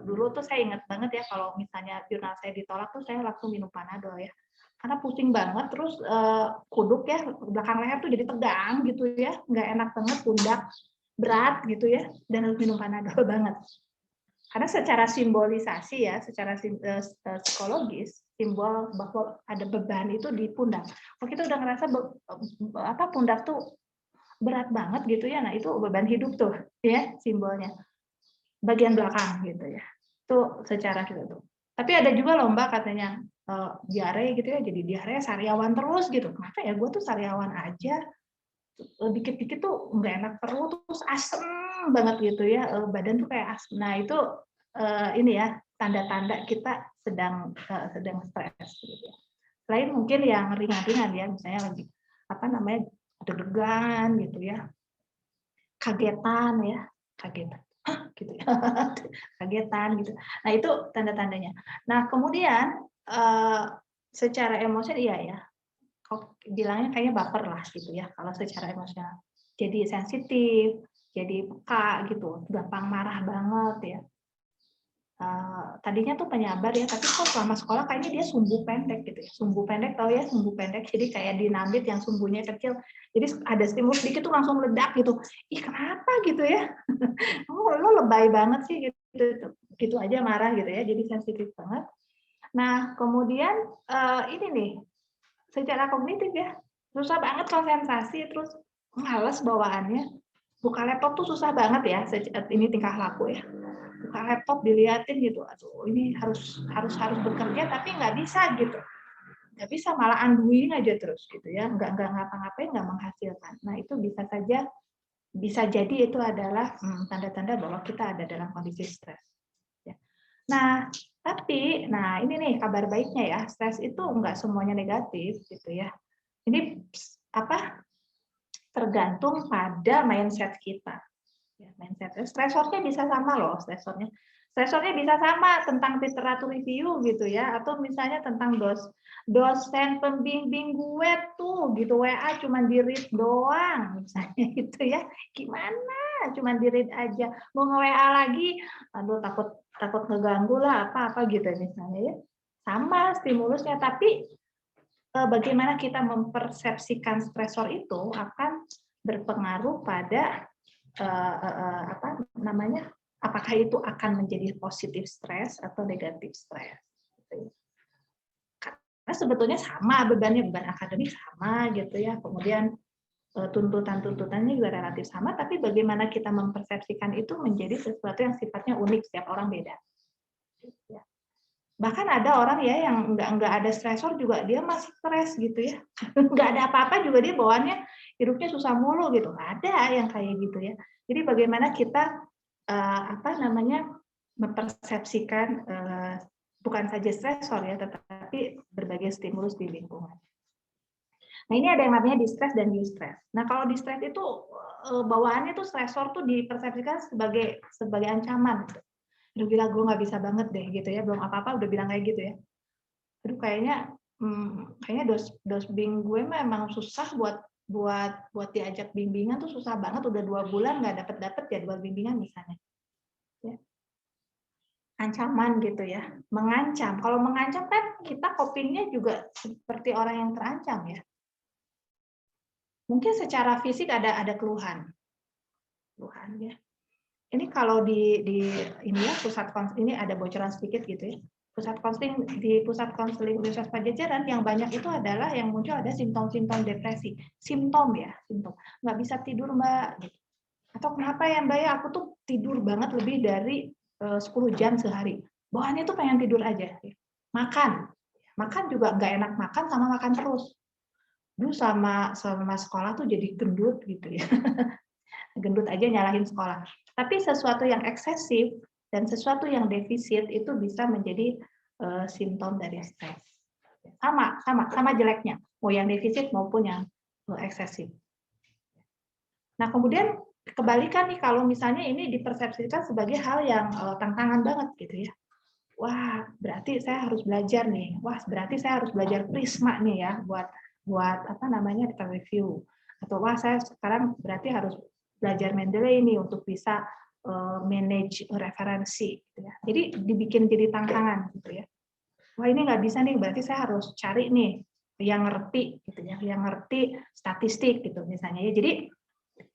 Dulu tuh saya ingat banget ya, kalau misalnya jurnal saya ditolak tuh saya langsung minum Panadol ya. Karena pusing banget, terus kuduk ya, belakang leher tuh jadi tegang gitu ya, nggak enak banget, pundak berat gitu ya, dan harus minum Panadol banget. Karena secara simbolisasi ya, secara psikologis, simbol bahwa ada beban itu di pundak. Kalau kita udah ngerasa pundak tuh berat banget gitu ya, nah itu beban hidup tuh ya simbolnya. Bagian belakang gitu ya, itu secara gitu tuh. Tapi ada juga loh Mbak katanya diare gitu ya, jadi diare sariawan terus gitu. Kenapa ya, gue tuh sariawan aja, dikit-dikit tuh nggak enak perut, terus asem banget gitu ya, badan tuh kayak asem. Nah itu ini ya tanda-tanda kita sedang stres gitu. Selain mungkin yang ringan-ringan ya, misalnya lagi deg-degan gitu ya, kagetan ya, kagetan gitu ya, kagetan gitu. Nah itu tanda-tandanya. Nah kemudian secara emosi iya ya, kok bilangnya kayaknya baper lah gitu ya kalau secara emosional. Jadi sensitif, jadi peka gitu, gampang marah banget ya. Tadinya tuh penyabar ya, tapi kok selama sekolah kayaknya dia sumbu pendek gitu ya. Sumbu pendek, tahu ya sumbu pendek, jadi kayak dinamit yang sumbunya kecil. Jadi ada stimulus dikit tuh langsung meledak gitu. Ih kenapa gitu ya? Lo lebay banget sih gitu. Gitu aja marah gitu ya, jadi sensitif banget. Nah kemudian ini nih, secara kognitif ya, susah banget konsentrasi, terus males bawaannya. Buka laptop tuh susah banget ya, ini tingkah laku ya. Buka laptop diliatin gitu, aduh ini harus bekerja tapi nggak bisa gitu. nggak bisa, malah undoing aja terus gitu ya, nggak ngapa-ngapain, nggak menghasilkan. Nah itu bisa jadi itu adalah tanda-tanda bahwa kita ada dalam kondisi stres. Ya. Nah tapi, nah ini nih kabar baiknya ya, stres itu nggak semuanya negatif gitu ya. Ini tergantung pada mindset kita. Ya, mindset. Stresornya bisa sama loh, stresornya. Stresornya bisa sama tentang literatur review gitu ya, atau misalnya tentang dosen pembimbing gue tuh gitu, WA cuma di-read doang misalnya gitu ya. Gimana? Cuma di-read aja. Mau nge-WA lagi, aduh takut ngeganggu lah apa gitu misalnya ya. Sama stimulusnya, tapi bagaimana kita mempersepsikan stresor itu akan berpengaruh pada apakah itu akan menjadi positif stres atau negatif stres. Karena sebetulnya sama beban akademik sama gitu ya, kemudian tuntutannya juga relatif sama, tapi bagaimana kita mempersepsikan itu menjadi sesuatu yang sifatnya unik, setiap orang beda. Bahkan ada orang ya yang nggak ada stresor juga dia masih stres gitu ya, nggak ada apa-apa juga dia bawaannya hidupnya susah mulu gitu. Ada yang kayak gitu ya. Jadi bagaimana kita mempersepsikan bukan saja stresor ya, tetapi berbagai stimulus di lingkungan. Nah ini ada yang namanya distress dan eustress. Nah kalau distress itu bawaannya tuh stresor tuh dipersepsikan sebagai ancaman. Gitu. Aduh gila gue nggak bisa banget deh gitu ya, belum apa-apa udah bilang kayak gitu ya. Aduh kayaknya dosbing gue memang susah buat diajak bimbingan tuh susah banget, udah 2 bulan nggak dapet jadwal bimbingan misalnya. Ya. Ancaman gitu ya, mengancam. Kalau mengancam kan kita copingnya juga seperti orang yang terancam ya. Mungkin secara fisik ada keluhan ya. Ini kalau di ini ya ini ada bocoran sedikit gitu ya. Pusat konseling Universitas Padjadjaran yang banyak itu adalah yang muncul ada simptom-simptom depresi. Simptom. Nggak bisa tidur Mbak. Gitu. Atau kenapa ya Mbak ya aku tuh tidur banget lebih dari 10 jam sehari. Bawaannya tuh pengen tidur aja. Makan juga nggak enak makan sama makan terus. Dulu sama sekolah tuh jadi gendut gitu ya. Gendut aja nyalahin sekolah. Tapi sesuatu yang eksesif dan sesuatu yang defisit itu bisa menjadi simptom dari stres. Sama jeleknya, mau yang defisit maupun yang eksesif. Nah kemudian kebalikan nih kalau misalnya ini dipersepsikan sebagai hal yang tantangan banget gitu ya. Wah berarti saya harus belajar nih. Wah berarti saya harus belajar Prisma nih ya buat review. Atau wah saya sekarang berarti harus belajar Mendeley ini untuk bisa manage referensi. Gitu ya. Jadi dibikin jadi tantangan gitu ya. Wah ini nggak bisa nih, berarti saya harus cari nih yang ngerti gitu ya, yang ngerti statistik gitu misalnya ya. Jadi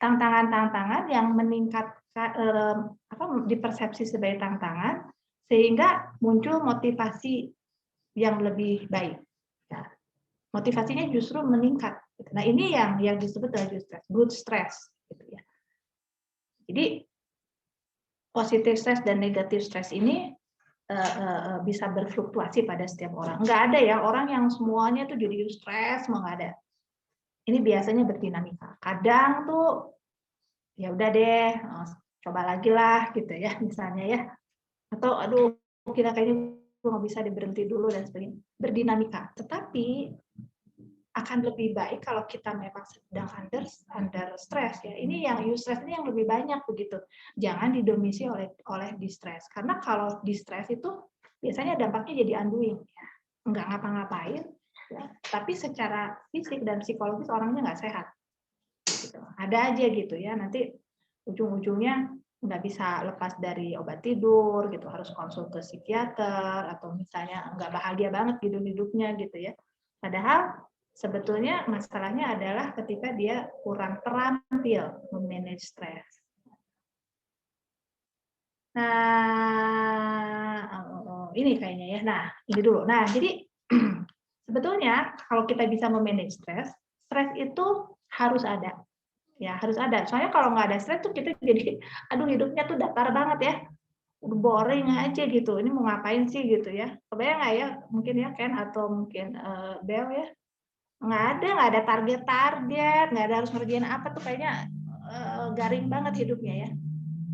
tantangan-tantangan yang meningkatkan dipersepsi sebagai tantangan sehingga muncul motivasi yang lebih baik. Nah, motivasinya justru meningkat. Nah ini yang disebut dengan good stress. Gitu ya. Jadi positif stres dan negatif stres ini bisa berfluktuasi pada setiap orang. Nggak ada ya orang yang semuanya tuh jadi stres, nggak ada. Ini biasanya berdinamika. Kadang tuh ya udah deh, coba lagi lah gitu ya misalnya ya. Atau aduh kira kayaknya gue nggak bisa diberhenti dulu dan sebagainya. Berdinamika. Tetapi akan lebih baik kalau kita memang sedang under stress ya. Ini yang eustress ini yang lebih banyak begitu. Jangan didomisi oleh distress. Karena kalau distress itu biasanya dampaknya jadi undoing ya. Nggak ngapa-ngapain ya. Tapi secara fisik dan psikologis orangnya nggak sehat. Gitu. Ada aja gitu ya. Nanti ujung-ujungnya nggak bisa lepas dari obat tidur gitu, harus konsul ke psikiater atau misalnya nggak bahagia banget hidupnya gitu ya. Padahal sebetulnya masalahnya adalah ketika dia kurang terampil memanage stres. Nah, ini kayaknya ya. Nah, ini dulu. Nah, jadi sebetulnya kalau kita bisa memanage stres itu harus ada. Ya, harus ada. Soalnya kalau nggak ada stres tuh kita jadi, aduh hidupnya tuh datar banget ya. udah boring aja gitu. Ini mau ngapain sih gitu ya? Kebayang nggak ya? Mungkin ya Ken atau mungkin Bel ya? Nggak ada target-target, nggak ada harus ngerjain apa tuh kayaknya garing banget hidupnya ya.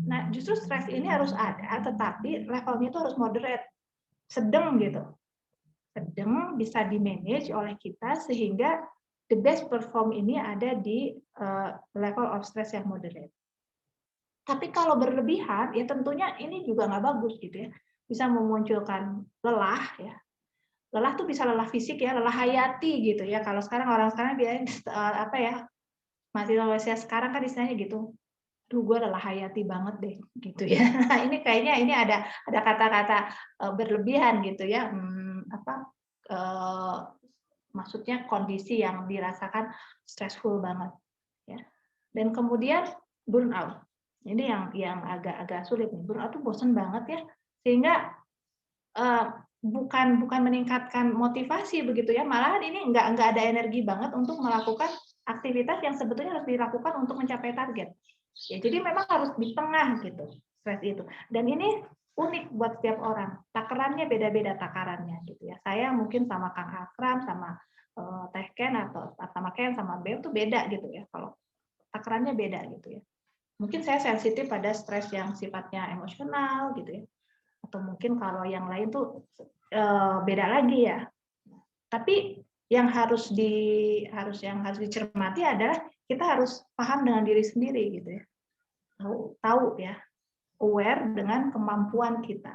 Nah, justru stres ini harus ada, tetapi levelnya itu harus moderate, sedang gitu. Sedang bisa di-manage oleh kita sehingga the best perform ini ada di level of stress yang moderate. Tapi kalau berlebihan, ya tentunya ini juga nggak bagus gitu ya. Bisa memunculkan lelah ya. Lelah tuh bisa lelah fisik ya, lelah hayati gitu ya. Kalau sekarang orang sekarang dia apa ya, mahasiswa sekarang kan istilahnya gitu. Duh, gue lelah hayati banget deh gitu ya. Ini kayaknya ini ada kata-kata berlebihan gitu ya. Maksudnya kondisi yang dirasakan stressful banget ya. Dan kemudian burnout. Ini yang agak sulit nih. Burnout tuh bosen banget ya. Sehingga bukan meningkatkan motivasi begitu ya, malahan ini nggak ada energi banget untuk melakukan aktivitas yang sebetulnya harus dilakukan untuk mencapai target. Ya, jadi memang harus di tengah gitu stres itu. Dan ini unik buat setiap orang. Takarannya beda-beda takarannya gitu ya. Saya mungkin sama Kang Akram, sama Teh Ken atau sama Ken sama Bel tuh beda gitu ya. Kalau takarannya beda gitu ya. Mungkin saya sensitif pada stres yang sifatnya emosional gitu ya. Atau mungkin kalau yang lain tuh beda lagi ya. Tapi yang harus dicermati adalah kita harus paham dengan diri sendiri gitu ya. Tahu ya, aware dengan kemampuan kita.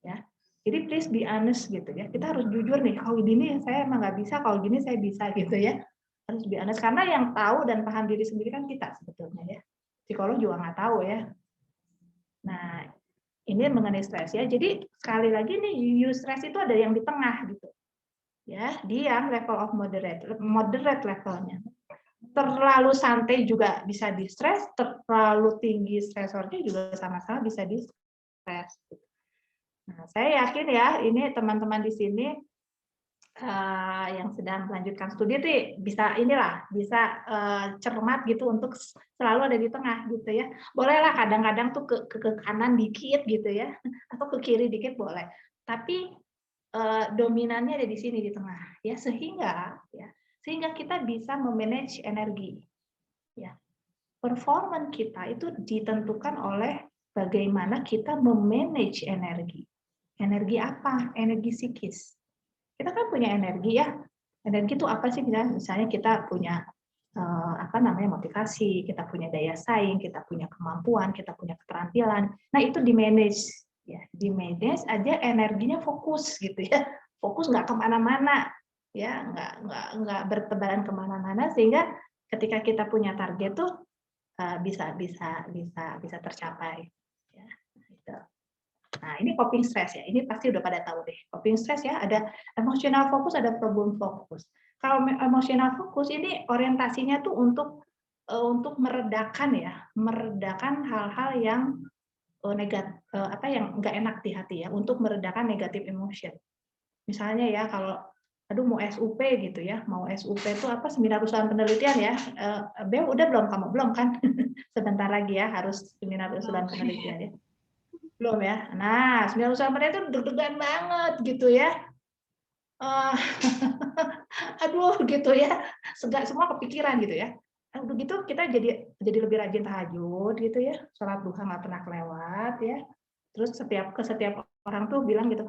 Ya. Jadi please be honest gitu ya. Kita harus jujur nih, kalau gini saya emang nggak bisa, kalau gini saya bisa gitu ya. Harus be honest karena yang tahu dan paham diri sendiri kan kita sebetulnya ya. Psikolog juga nggak tahu ya. Nah, ini mengenai stres ya. Jadi sekali lagi nih, stres itu ada yang di tengah gitu. Ya, dia level of moderate levelnya. Terlalu santai juga bisa di stres, terlalu tinggi stresornya juga sama-sama bisa di stres. Nah, saya yakin ya, ini teman-teman di sini yang sedang melanjutkan studi itu bisa cermat gitu untuk selalu ada di tengah gitu ya. Bolehlah kadang-kadang tuh ke kanan dikit gitu ya, atau ke kiri dikit boleh. Tapi dominannya ada di sini di tengah ya, sehingga kita bisa memanage energi ya. Performance kita itu ditentukan oleh bagaimana kita memanage energi. Energi apa? Energi psikis. Kita kan punya energi ya. Energi itu apa sih? Misalnya kita punya motivasi, kita punya daya saing, kita punya kemampuan, kita punya keterampilan. Nah, itu di-manage ya. Di-manage aja energinya fokus gitu ya. Fokus nggak kemana-mana ya, nggak bertebaran kemana-mana, sehingga ketika kita punya target tuh bisa tercapai ya, gitu. Nah, ini coping stress ya. Ini pasti udah pada tahu deh. Coping stress ya, ada emotional fokus, ada problem fokus. Kalau emotional fokus ini orientasinya tuh untuk meredakan hal-hal yang negatif, yang nggak enak di hati ya, untuk meredakan negatif emotion. Misalnya ya, kalau mau SUP gitu ya, mau SUP itu apa, seminar usulan penelitian ya. Bel udah belum, kamu belum kan? Sebentar lagi ya, harus seminar usulan penelitian ya. Belum ya. Nah, seminar usulan penelitian itu deg-degan banget gitu ya. Aduh gitu ya, semua kepikiran gitu ya. Begitu kita jadi lebih rajin tahajud gitu ya, sholat duha nggak pernah kelewat ya. Terus setiap orang tuh bilang gitu,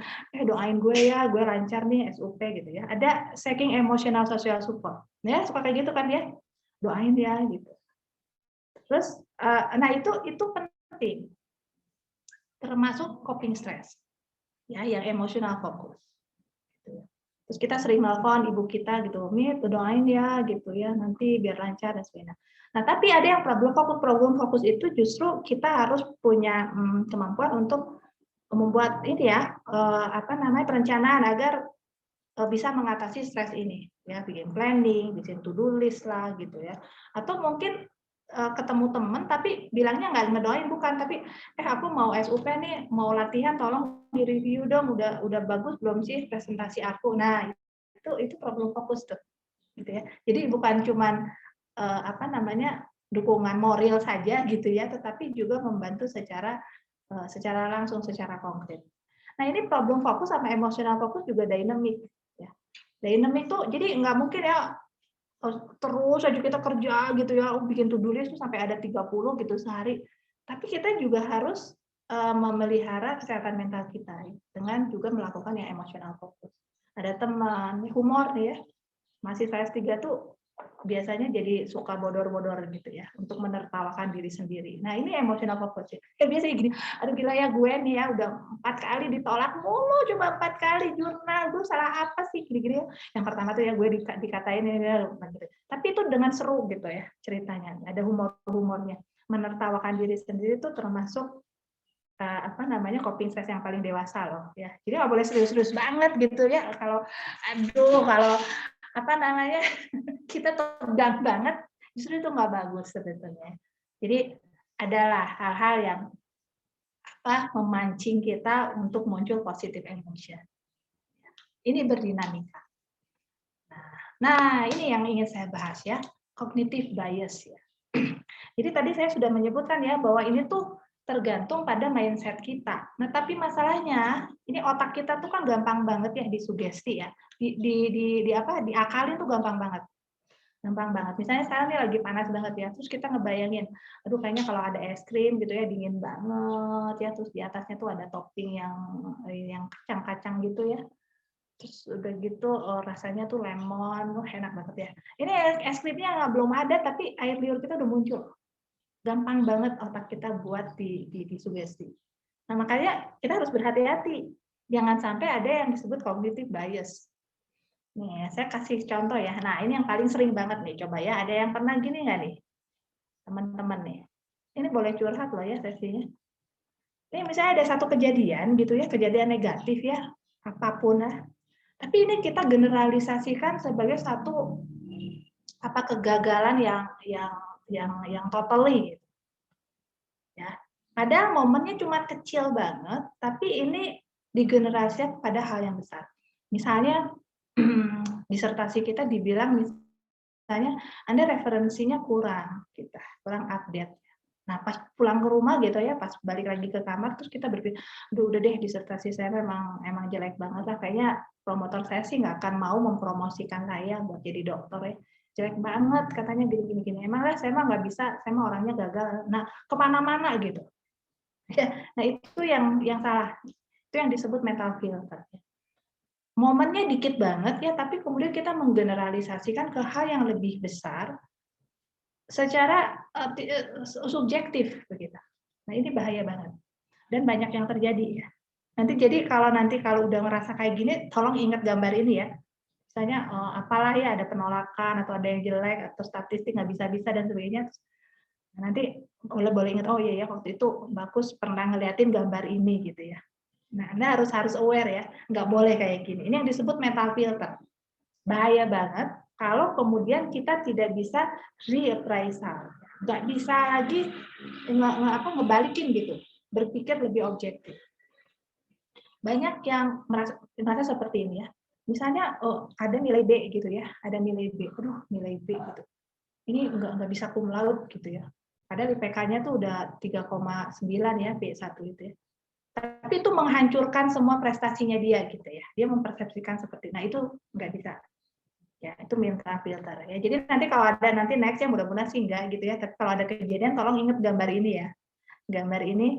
doain gue ya, gue lancar nih SUP gitu ya. Ada seeking emotional social support, ya suka kayak gitu kan ya, doain ya gitu. Terus, nah itu penting, termasuk coping stress, ya yang emotional fokus. Terus kita sering nelfon ibu kita gitu, Mit, doain ya gitu ya, nanti biar lancar dan sebagainya. Nah, tapi ada yang problem fokus itu justru kita harus punya kemampuan untuk membuat ini ya, perencanaan agar bisa mengatasi stres ini ya, bikin planning, bikin to-do list lah gitu ya. Atau mungkin ketemu teman tapi bilangnya nggak ngedoain, bukan, tapi aku mau SUP nih, mau latihan, tolong di-review dong, udah bagus belum sih presentasi aku. Nah, itu problem fokus tuh gitu ya. Jadi bukan cuman dukungan moral saja gitu ya, tetapi juga membantu secara secara langsung, secara konkret. Nah, ini problem fokus sama emosional fokus juga dynamic. Ya. Dynamic tuh, jadi nggak mungkin ya terus aja kita kerja gitu ya, bikin to-do list tuh sampai ada 30 gitu sehari. Tapi kita juga harus memelihara kesehatan mental kita ya, dengan juga melakukan yang emosional fokus. Ada teman, humor nih ya, masih S3 tuh biasanya jadi suka bodor-bodor gitu ya, untuk menertawakan diri sendiri. Nah, ini emotional fokus ya. Biasanya gini, aduh gila ya gue nih ya, udah 4 kali ditolak mulu, cuma 4 kali jurnal, gue salah apa sih, gini-gini. Yang pertama tuh ya gue dikatain ini, gitu. Tapi itu dengan seru gitu ya ceritanya, ada humor-humornya. Menertawakan diri sendiri itu termasuk coping stress yang paling dewasa loh ya. Jadi nggak boleh serius-serius banget gitu ya. Kalau kita tegang banget, justru itu nggak bagus sebetulnya. Jadi adalah hal-hal yang memancing kita untuk muncul positive emotion. Ini berdinamika. Nah, ini yang ingin saya bahas ya, cognitive bias ya. Jadi tadi saya sudah menyebutkan ya bahwa ini tuh tergantung pada mindset kita. Nah, tapi masalahnya ini otak kita tuh kan gampang banget ya disugesti ya. Diakalin tuh gampang banget. Gampang banget. Misalnya sekarang nih lagi panas banget ya, terus kita ngebayangin, aduh kayaknya kalau ada es krim gitu ya dingin banget ya, terus di atasnya tuh ada topping yang kacang-kacang gitu ya. Terus udah gitu rasanya tuh lemon, enak banget ya. Ini es krimnya belum ada tapi air liur kita udah muncul. Gampang banget otak kita buat disugesti. Nah, makanya kita harus berhati-hati. Jangan sampai ada yang disebut cognitive bias. Nih, saya kasih contoh ya. Nah, ini yang paling sering banget nih. Coba ya, ada yang pernah gini nggak nih? Teman-teman nih. Ini boleh curhat loh ya sesinya. Ini misalnya ada satu kejadian gitu ya, kejadian negatif ya, apapun lah. Tapi ini kita generalisasikan sebagai satu kegagalan yang totally gitu. Ya. Padahal momennya cuma kecil banget, tapi ini digenerasikan pada hal yang besar. Misalnya disertasi kita dibilang misalnya Anda referensinya kurang update. Nah, pas pulang ke rumah gitu ya, pas balik lagi ke kamar terus kita berpikir, udah deh disertasi saya emang jelek banget lah, kayaknya promotor saya sih nggak akan mau mempromosikan saya buat jadi dokter ya. Jelek banget katanya gini. Emangnya saya mah nggak bisa, saya mah orangnya gagal. Nah, kemana-mana gitu. Nah, itu yang salah. Itu yang disebut mental filter. Momennya dikit banget ya, tapi kemudian kita menggeneralisasikan ke hal yang lebih besar secara subjektif begitu. Nah, ini bahaya banget. Dan banyak yang terjadi ya. Nanti kalau udah merasa kayak gini, tolong ingat gambar ini ya. Misalnya apalah ya, ada penolakan atau ada yang jelek atau statistik nggak bisa-bisa dan sebagainya. Nanti boleh ingat, oh iya ya waktu itu bagus pernah ngeliatin gambar ini gitu ya. Nah, Anda harus aware ya, nggak boleh kayak gini. Ini yang disebut mental filter. Bahaya banget kalau kemudian kita tidak bisa reappraisal, nggak bisa lagi ngebalikin gitu, berpikir lebih objektif. Banyak yang merasa seperti ini ya. Misalnya ada nilai B gitu ya, ada nilai B, nilai B gitu. Ini nggak bisa cum laude gitu ya. Padahal IPK-nya tuh udah 3,9 ya, B1 itu ya. Tapi itu menghancurkan semua prestasinya dia gitu ya. Dia mempersepsikan seperti, nah itu nggak bisa. Ya, itu mental filter ya. Jadi nanti kalau ada nextnya mudah-mudahan sih enggak gitu ya. Tapi kalau ada kejadian tolong ingat gambar ini ya. Gambar ini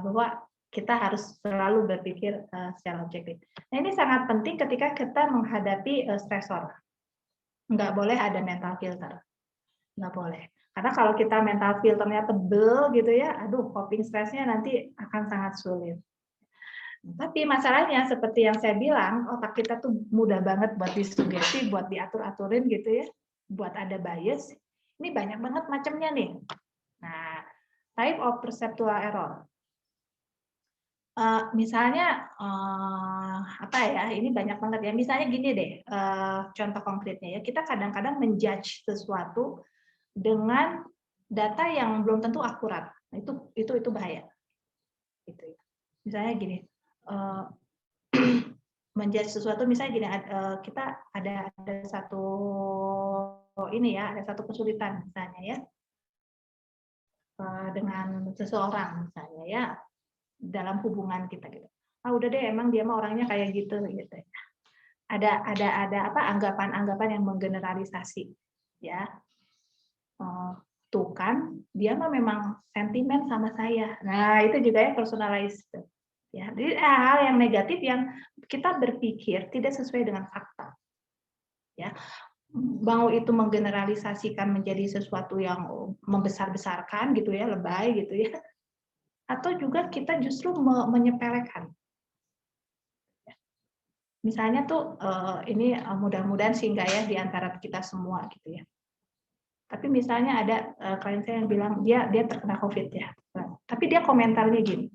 bahwa kita harus selalu berpikir secara objektif. Nah, ini sangat penting ketika kita menghadapi stresor. Nggak boleh ada mental filter. Nggak boleh. Karena kalau kita mental filternya tebel gitu ya, aduh coping stressnya nanti akan sangat sulit. Tapi masalahnya seperti yang saya bilang, otak kita tuh mudah banget buat disugesti, buat diatur-aturin gitu ya, buat ada bias. Ini banyak banget macamnya nih. Nah, type of perceptual error. Misalnya ini banyak banget ya. Misalnya gini deh, contoh konkretnya ya, kita kadang-kadang menjudge sesuatu dengan data yang belum tentu akurat. Nah, itu bahaya. Gitu ya. Misalnya gini, menjudge sesuatu misalnya gini, kita ada satu ada satu kesulitan misalnya ya dengan seseorang misalnya ya. dalam hubungan kita gitu. Ah udah deh, emang dia mah orangnya kayak gitu gitu. Ada apa anggapan-anggapan yang menggeneralisasi ya. Tuh kan dia mah memang sentimen sama saya. Nah, itu juga ya personalized. Ya, jadi hal yang negatif yang kita berpikir tidak sesuai dengan fakta. Ya. Mau itu menggeneralisasikan menjadi sesuatu yang membesar-besarkan gitu ya, lebay gitu ya. Atau juga kita justru menyepelekan. Misalnya tuh ini mudah-mudahan sih enggak ya di antara kita semua gitu ya. Tapi misalnya ada klien saya yang bilang dia terkena COVID ya. Tapi dia komentarnya gini.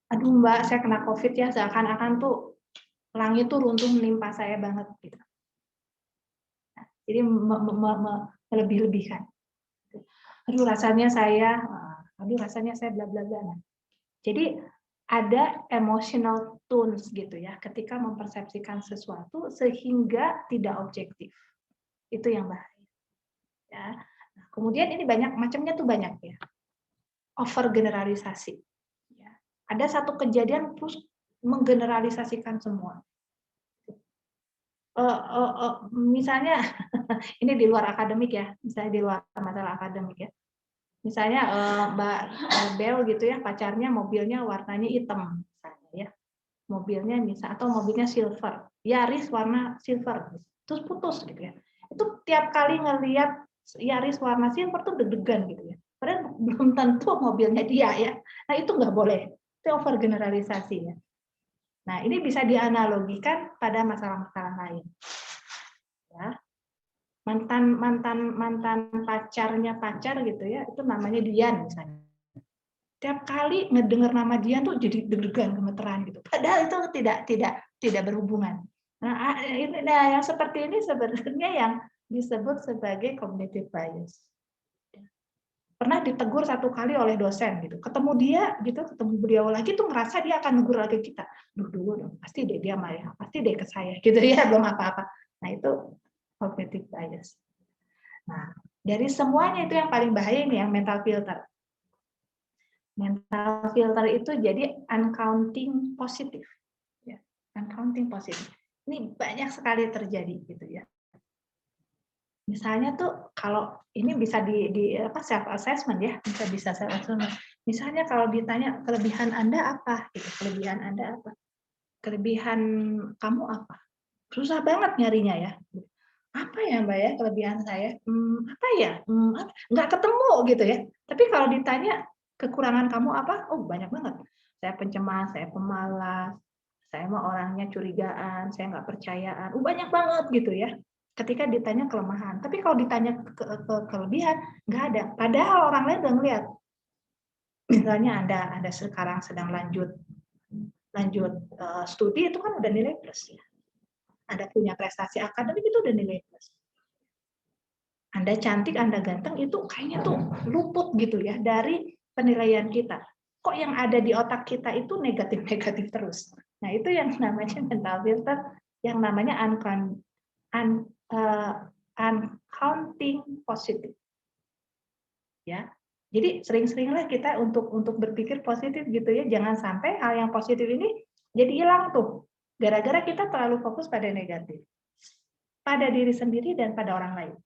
Aduh Mbak, saya kena COVID ya, seakan-akan tuh langit tuh runtuh menimpa saya banget gitu. Nah, jadi melebih-lebihkan. Aduh rasanya saya bla bla bla. Jadi ada emotional tones gitu ya, ketika mempersepsikan sesuatu sehingga tidak objektif. Itu yang bahaya. Ya. Nah, kemudian ini banyak macamnya tuh banyak ya. Over generalisasi. Ya. Ada satu kejadian terus menggeneralisasikan semua. Misalnya ini di luar akademik ya, misalnya di luar masalah akademik ya. Misalnya Mbak Bel gitu ya, pacarnya mobilnya warnanya hitam misalnya ya. Mobilnya atau mobilnya silver, Yaris warna silver, terus putus gitu ya. Itu tiap kali ngelihat Yaris warna silver tuh deg-degan gitu ya. Padahal belum tentu mobilnya dia ya. Nah itu nggak boleh, itu over generalisasi ya. Nah ini bisa dianalogikan pada masalah-masalah lain. Ya. Mantan pacarnya pacar gitu ya, itu namanya Dian misalnya. Tiap kali ngedengar nama Dian tuh jadi deg-degan, gemeteran gitu. Padahal itu tidak berhubungan. Nah, yang seperti ini sebenarnya yang disebut sebagai cognitive bias. Pernah ditegur satu kali oleh dosen gitu. Ketemu beliau lagi tuh ngerasa dia akan negur lagi kita. Duh dulu dong, pasti deh dia marah, pasti deh ke saya gitu ya, belum apa-apa. Nah, itu cognitive bias. Nah, dari semuanya itu yang paling bahaya nih yang mental filter. Mental filter itu jadi uncounting positif. Ya, uncounting positif. Ini banyak sekali terjadi gitu ya. Misalnya tuh kalau ini bisa di self assessment ya, bisa self assessment. Misalnya kalau ditanya kelebihan Anda apa gitu, kelebihan Anda apa? Kelebihan kamu apa? Susah banget nyarinya ya. Apa ya Mbak ya kelebihan saya? Apa ya? Nggak ketemu gitu ya. Tapi kalau ditanya kekurangan kamu apa? Oh banyak banget. Saya pencemas, saya pemalas, saya mah orangnya curigaan, saya nggak percayaan. Banyak banget gitu ya. Ketika ditanya kelemahan, tapi kalau ditanya kelebihan nggak ada. Padahal orang lain udah ngeliat. Misalnya Anda sekarang sedang lanjut studi itu kan udah nilai plus ya. Anda punya prestasi akademik itu udah nilai plus. Anda cantik, Anda ganteng itu kayaknya tuh luput gitu ya dari penilaian kita. Kok yang ada di otak kita itu negatif-negatif terus. Nah itu yang namanya mental filter, yang namanya uncounting positif. Ya, jadi sering-seringlah kita untuk berpikir positif gitu ya. Jangan sampai hal yang positif ini jadi hilang tuh. Gara-gara kita terlalu fokus pada negatif. Pada diri sendiri dan pada orang lain.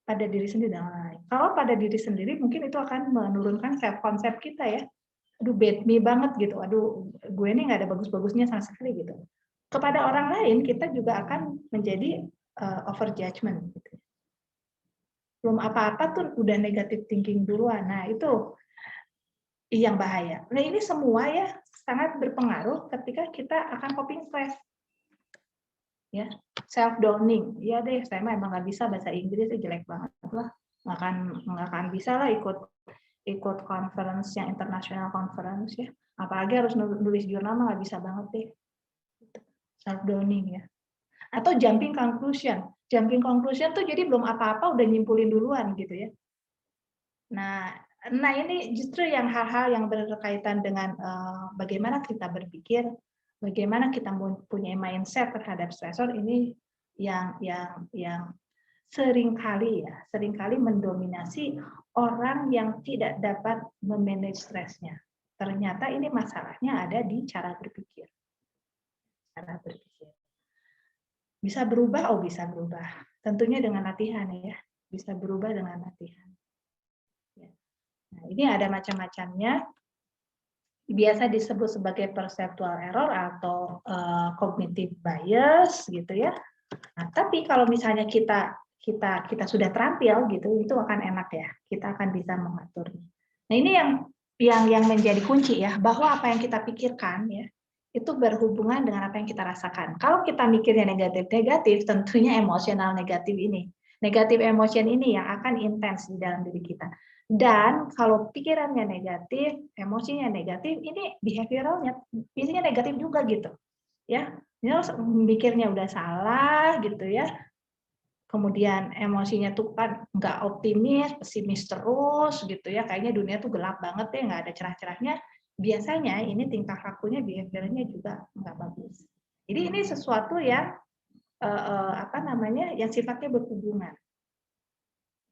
Pada diri sendiri dan orang lain. Kalau pada diri sendiri mungkin itu akan menurunkan self concept kita ya. Aduh bad me banget gitu. Aduh gue ini nggak ada bagus-bagusnya sama sekali gitu. Kepada orang lain kita juga akan menjadi over judgment gitu. Belum apa-apa tuh udah negative thinking duluan. Nah, itu yang bahaya. Nah, ini semua ya sangat berpengaruh ketika kita akan coping stress. Ya, self downing. Ya deh, saya emang nggak bisa bahasa Inggris, jelek banget lah. Nggak akan bisa lah ikut conference yang international conference ya. Apalagi harus nulis jurnal nggak bisa banget deh. Self downing ya. Atau jumping conclusion. Jumping conclusion tuh jadi belum apa-apa udah nyimpulin duluan gitu ya. Nah ini justru yang hal-hal yang berkaitan dengan bagaimana kita berpikir, bagaimana kita punya mindset terhadap stresor ini yang seringkali mendominasi orang yang tidak dapat memanage stresnya. ternyata ini masalahnya ada di cara berpikir. Cara berpikir. Bisa berubah? Oh, bisa berubah. Tentunya dengan latihan ya. Bisa berubah dengan latihan. Ya. Nah, ini ada macam-macamnya. Biasa disebut sebagai perceptual error atau cognitive bias gitu ya. Nah, tapi kalau misalnya kita sudah terampil gitu, itu akan enak ya. Kita akan bisa mengaturnya. Nah, ini yang menjadi kunci ya, bahwa apa yang kita pikirkan ya itu berhubungan dengan apa yang kita rasakan. Kalau kita mikirnya negatif-negatif, tentunya emosional negatif ini. Negatif emotion ini yang akan intens di dalam diri kita. Dan kalau pikirannya negatif, emosinya negatif, ini behavioralnya biasanya negatif juga gitu. Ya, ini mikirnya udah salah gitu ya. Kemudian emosinya tuh kan nggak optimis, pesimis terus gitu ya. Kayaknya dunia tuh gelap banget ya, nggak ada cerah-cerahnya. Biasanya ini tingkah lakunya, behaviornya juga nggak bagus. Jadi ini sesuatu yang yang sifatnya berhubungan.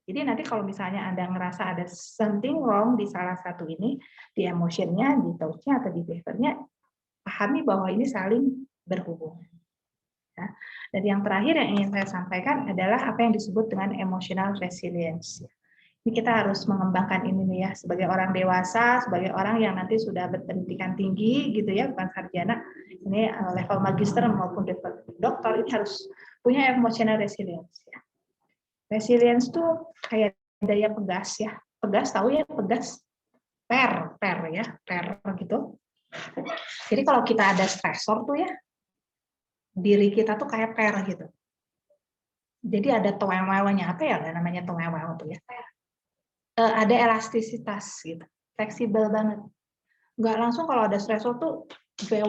Jadi nanti kalau misalnya Anda ngerasa ada something wrong di salah satu ini, di emotionnya, di thoughts-nya, atau di behavior-nya, pahami bahwa ini saling berhubungan. Ya. Dan yang terakhir yang ingin saya sampaikan adalah apa yang disebut dengan emotional resilience. Ini kita harus mengembangkan ini nih ya, sebagai orang dewasa, sebagai orang yang nanti sudah berpendidikan tinggi gitu ya, bukan sarjana, ini level magister maupun level doktor, ini harus punya emotional resilience. Ya. Resilience tuh kayak daya pegas ya. Pegas, tahu ya pegas? Per ya, per gitu. Jadi kalau kita ada stresor tuh ya, diri kita tuh kayak per gitu. Jadi ada toewewe-nya, apa ya namanya toewewe tuh ya? Ada elastisitas gitu, fleksibel banget. Nggak langsung kalau ada stresor tuh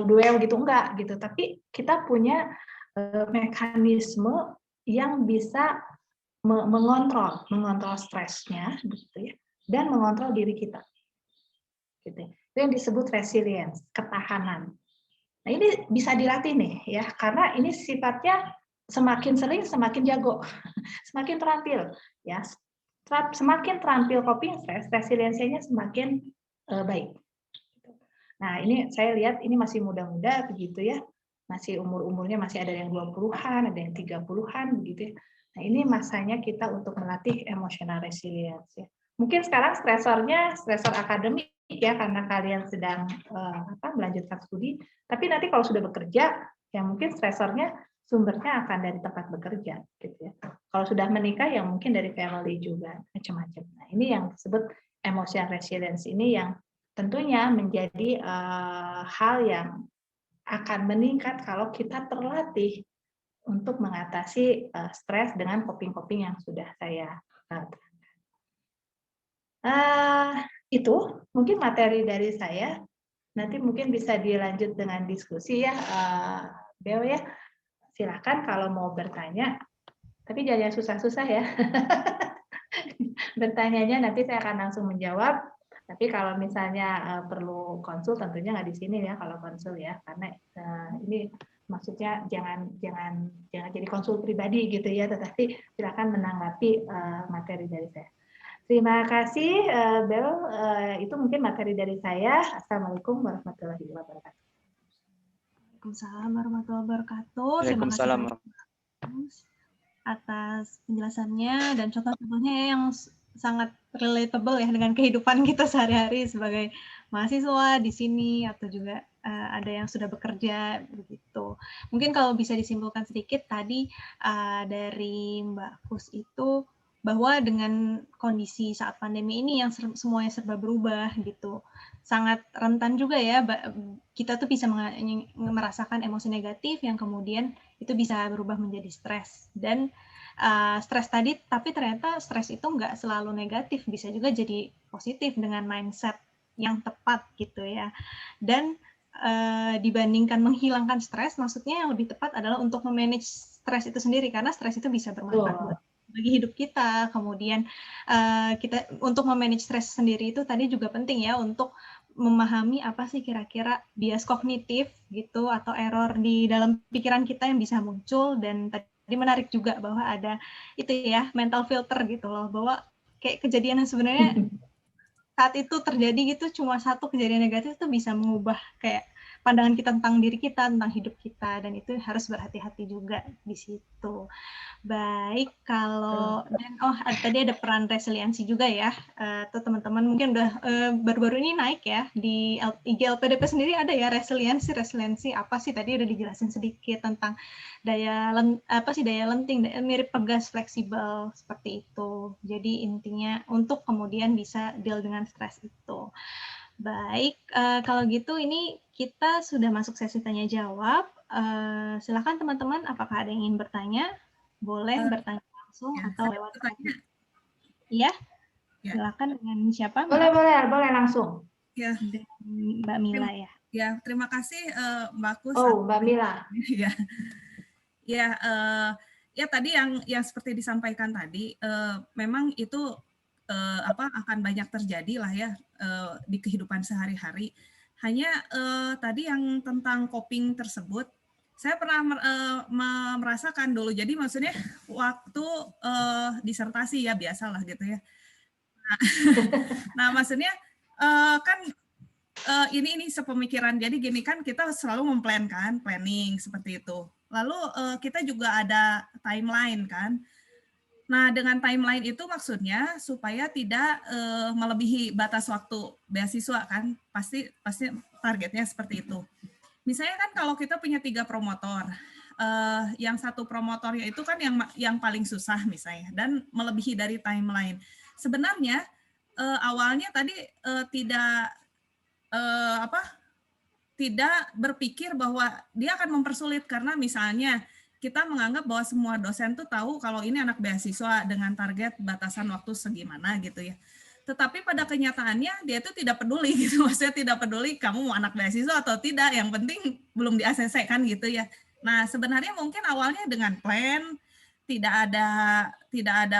duel gitu, enggak gitu. Tapi kita punya mekanisme yang bisa mengontrol stresnya gitu ya, dan mengontrol diri kita. Gitu. Itu yang disebut resilience, ketahanan. Nah, ini bisa dilatih nih ya, karena ini sifatnya semakin sering semakin jago, semakin terampil ya. Semakin terampil coping stress, resiliensinya semakin baik. Nah, ini saya lihat ini masih muda-muda begitu ya. Masih umurnya masih ada yang 20-an, ada yang 30-an begitu ya. Nah, ini masanya kita untuk melatih emotional resilience ya. Mungkin sekarang stresor akademik ya, karena kalian sedang melanjutkan studi, tapi nanti kalau sudah bekerja ya mungkin stresornya sumbernya akan dari tempat bekerja gitu ya. Kalau sudah menikah ya mungkin dari family juga, macam-macam. Nah, ini yang disebut emotional resilience ini yang tentunya menjadi hal yang akan meningkat kalau kita terlatih untuk mengatasi stres dengan coping-coping yang sudah saya terangkan. Itu mungkin materi dari saya. Nanti mungkin bisa dilanjut dengan diskusi ya, Bel ya. Silakan kalau mau bertanya, tapi jangan susah-susah ya. Bertanyanya nanti saya akan langsung menjawab. Tapi kalau misalnya perlu konsul, tentunya nggak di sini ya kalau konsul ya, karena ini maksudnya jangan jadi konsul pribadi gitu ya, tetapi silakan menanggapi materi dari saya. Terima kasih, Bel. Itu mungkin materi dari saya. Assalamualaikum warahmatullahi wabarakatuh. Waalaikumsalam warahmatullahi wabarakatuh. Terima kasih atas penjelasannya dan contoh-contohnya yang sangat relatable ya dengan kehidupan kita sehari-hari sebagai mahasiswa di sini atau juga ada yang sudah bekerja begitu. Mungkin kalau bisa disimpulkan sedikit tadi dari Mbak Kus itu bahwa dengan kondisi saat pandemi ini yang semuanya serba berubah gitu, sangat rentan juga ya kita tuh bisa merasakan emosi negatif yang kemudian itu bisa berubah menjadi stres. Dan stres tadi, tapi ternyata stres itu nggak selalu negatif, bisa juga jadi positif dengan mindset yang tepat gitu ya. Dan dibandingkan menghilangkan stres, maksudnya yang lebih tepat adalah untuk memanage stres itu sendiri, karena stres itu bisa bermanfaat bagi hidup kita. Kemudian kita untuk memanage stres sendiri itu tadi juga penting ya, untuk memahami apa sih kira-kira bias kognitif gitu atau error di dalam pikiran kita yang bisa muncul. Dan tadi menarik juga bahwa ada itu ya mental filter gitu loh, bahwa kayak kejadian yang sebenarnya saat itu terjadi gitu, cuma satu kejadian negatif itu bisa mengubah kayak pandangan kita tentang diri kita, tentang hidup kita, dan itu harus berhati-hati juga di situ. Baik, kalau dan tadi ada peran resiliensi juga ya, tuh teman-teman mungkin udah baru-baru ini naik ya di IG LPDP sendiri ada ya resiliensi apa sih tadi udah dijelasin sedikit tentang daya lenting, mirip pegas fleksibel seperti itu. Jadi intinya untuk kemudian bisa deal dengan stres itu. Baik, kalau gitu ini kita sudah masuk sesi tanya jawab. Silakan teman-teman, apakah ada yang ingin bertanya? Boleh bertanya langsung atau lewat tanya. Iya, silakan dengan siapa? Boleh langsung. Ya, Mbak Mila ya. Ya, terima kasih Mbak Kus. Oh, Mbak Mila. Ya tadi yang seperti disampaikan tadi, memang itu akan banyak terjadi lah ya di kehidupan sehari-hari. Hanya tadi yang tentang coping tersebut, saya pernah merasakan dulu. Jadi maksudnya waktu disertasi ya biasalah gitu ya. Nah maksudnya kan ini sepemikiran. Jadi gini kan kita selalu planning seperti itu. Lalu kita juga ada timeline kan. Nah, dengan timeline itu maksudnya supaya tidak melebihi batas waktu beasiswa kan, pasti targetnya seperti itu. Misalnya kan kalau kita punya 3 promotor, yang satu promotornya itu kan yang paling susah misalnya dan melebihi dari timeline. Sebenarnya awalnya tadi tidak berpikir bahwa dia akan mempersulit karena misalnya kita menganggap bahwa semua dosen tuh tahu kalau ini anak beasiswa dengan target batasan waktu segimana gitu ya. Tetapi pada kenyataannya dia tuh tidak peduli gitu, maksudnya tidak peduli kamu mau anak beasiswa atau tidak, yang penting belum di ACC kan gitu ya. Nah sebenarnya mungkin awalnya dengan plan tidak ada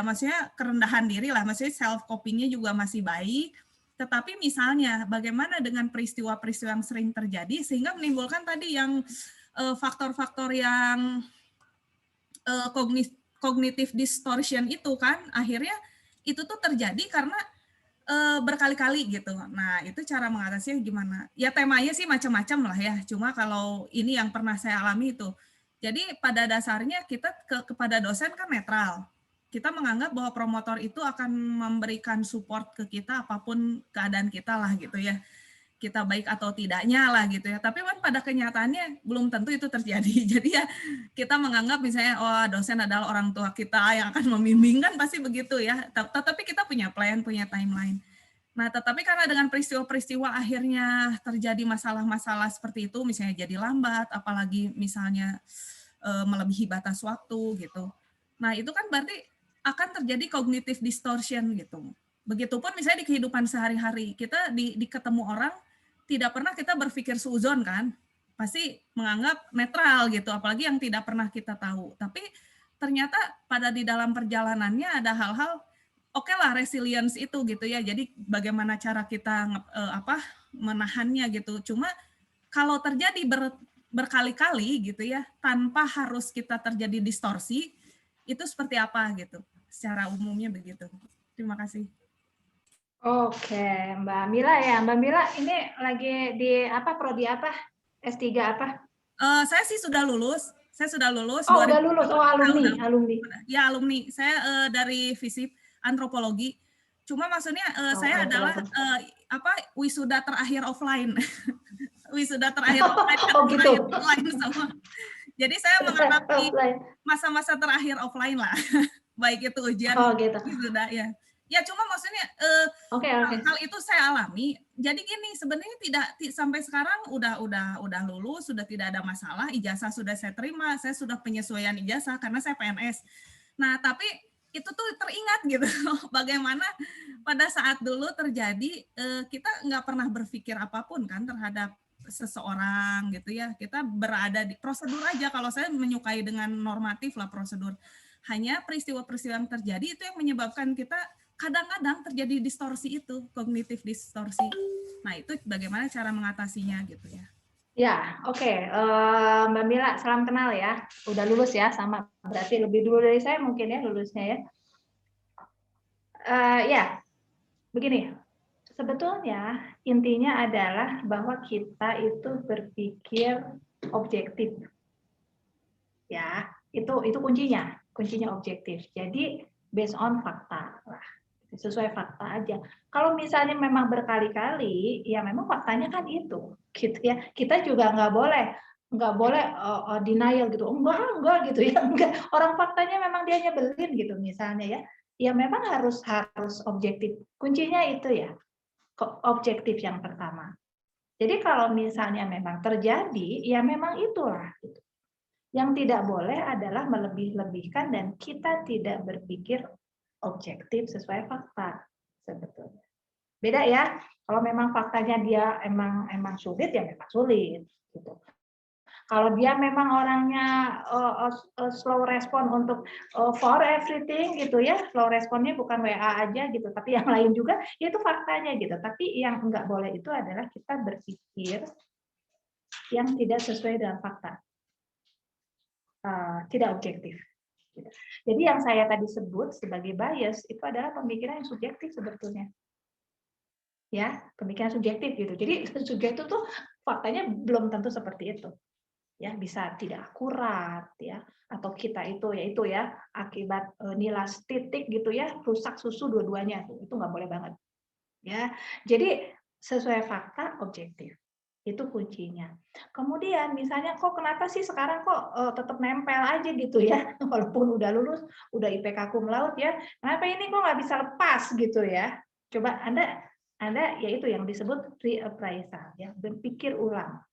maksudnya kerendahan diri lah, maksudnya self copingnya juga masih baik. Tetapi misalnya bagaimana dengan peristiwa-peristiwa yang sering terjadi sehingga menimbulkan tadi yang faktor-faktor yang cognitive distortion itu kan akhirnya itu tuh terjadi karena berkali-kali gitu. Nah itu cara mengatasinya gimana? Ya temanya sih macam-macam lah ya. Cuma kalau ini yang pernah saya alami itu. Jadi pada dasarnya kita kepada dosen kan netral. Kita menganggap bahwa promotor itu akan memberikan support ke kita apapun keadaan kita lah gitu ya. Kita baik atau tidaknya lah gitu ya. Tapi kan pada kenyataannya belum tentu itu terjadi. Jadi ya kita menganggap misalnya dosen adalah orang tua kita yang akan membimbing kan pasti begitu ya. Tetapi kita punya plan, punya timeline. Nah, tetapi karena dengan peristiwa-peristiwa akhirnya terjadi masalah-masalah seperti itu, misalnya jadi lambat, apalagi misalnya melebihi batas waktu gitu. Nah, itu kan berarti akan terjadi cognitive distortion gitu. Begitupun misalnya di kehidupan sehari-hari, kita di ketemu orang tidak pernah kita berpikir suuzon kan, pasti menganggap netral gitu, apalagi yang tidak pernah kita tahu. Tapi ternyata pada di dalam perjalanannya ada hal-hal, oke lah resilience itu gitu ya. Jadi bagaimana cara kita menahannya gitu. Cuma kalau terjadi berkali-kali gitu ya, tanpa harus kita terjadi distorsi, itu seperti apa gitu. Secara umumnya begitu. Terima kasih. Oke, Mbak Mila ya. Mbak Mila ini lagi di prodi apa? S3 apa? Saya sih sudah lulus. Saya sudah lulus. Oh, udah lulus. Oh, alumni. Ya, alumni. Saya dari FISIP antropologi. Cuma maksudnya saya adalah wisuda terakhir offline. Wisuda terakhir offline. Oh, gitu. Offline semua. Jadi saya mengalami masa-masa terakhir offline lah. Baik itu ujian wisuda ya. Ya cuma maksudnya hal itu saya alami. Jadi gini, sebenarnya tidak sampai sekarang udah lulus, sudah tidak ada masalah, ijazah sudah saya terima, saya sudah penyesuaian ijazah karena saya PNS. Nah, tapi itu tuh teringat gitu. Bagaimana pada saat dulu terjadi kita nggak pernah berpikir apapun kan terhadap seseorang gitu ya. Kita berada di prosedur aja, kalau saya menyukai dengan normatif lah prosedur. Hanya peristiwa-peristiwa yang terjadi itu yang menyebabkan kita kadang-kadang terjadi distorsi itu, kognitif distorsi. Nah, itu bagaimana cara mengatasinya gitu ya. Ya, oke. Mbak Mila, salam kenal ya. Udah lulus ya, sama berarti lebih dulu dari saya mungkin ya lulusnya ya. Ya, begini. sebetulnya intinya adalah bahwa kita itu berpikir objektif. Ya, itu kuncinya objektif. Jadi based on fakta lah, sesuai fakta aja. Kalau misalnya memang berkali-kali, ya memang faktanya kan itu, gitu ya. Kita juga nggak boleh denial gitu, enggak gitu ya, enggak. Orang faktanya memang dia nyebelin gitu misalnya ya. Ya memang harus objektif. Kuncinya itu ya, objektif yang pertama. Jadi kalau misalnya memang terjadi, ya memang itulah. Gitu. Yang tidak boleh adalah melebih-lebihkan dan kita tidak berpikir objektif sesuai fakta sebetulnya. Beda ya, kalau memang faktanya dia emang sulit ya memang sulit gitu. Kalau dia memang orangnya slow respon untuk for everything gitu ya, slow responnya bukan WA aja gitu, tapi yang lain juga, ya itu faktanya gitu. Tapi yang enggak boleh itu adalah kita berpikir yang tidak sesuai dengan fakta. Tidak objektif. Jadi yang saya tadi sebut sebagai bias itu adalah pemikiran yang subjektif sebetulnya. Ya, pemikiran subjektif gitu. Jadi subjektif tuh faktanya belum tentu seperti itu. Ya, bisa tidak akurat ya, atau kita itu ya akibat nilas titik gitu ya, rusak susu dua-duanya itu nggak boleh banget. Ya. Jadi sesuai fakta objektif. Itu kuncinya. Kemudian misalnya kok kenapa sih sekarang kok tetap nempel aja gitu ya, walaupun udah lulus, udah IPK cum laude ya, kenapa ini kok nggak bisa lepas gitu ya? Coba Anda ya itu yang disebut reappraisal ya, berpikir ulang.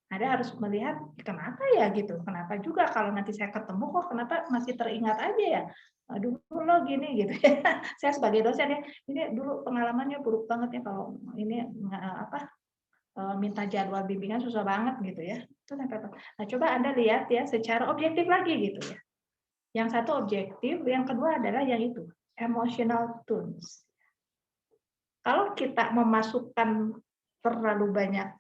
Anda harus melihat kenapa ya gitu, kenapa juga kalau nanti saya ketemu kok kenapa masih teringat aja ya, aduh lo gini gitu ya. Saya sebagai dosen ya, ini dulu pengalamannya buruk banget ya kalau ini minta jadwal bimbingan susah banget gitu ya. Itu nempel. Nah, coba Anda lihat ya secara objektif lagi gitu ya. Yang satu objektif, yang kedua adalah yang itu, emotional tunes. Kalau kita memasukkan terlalu banyak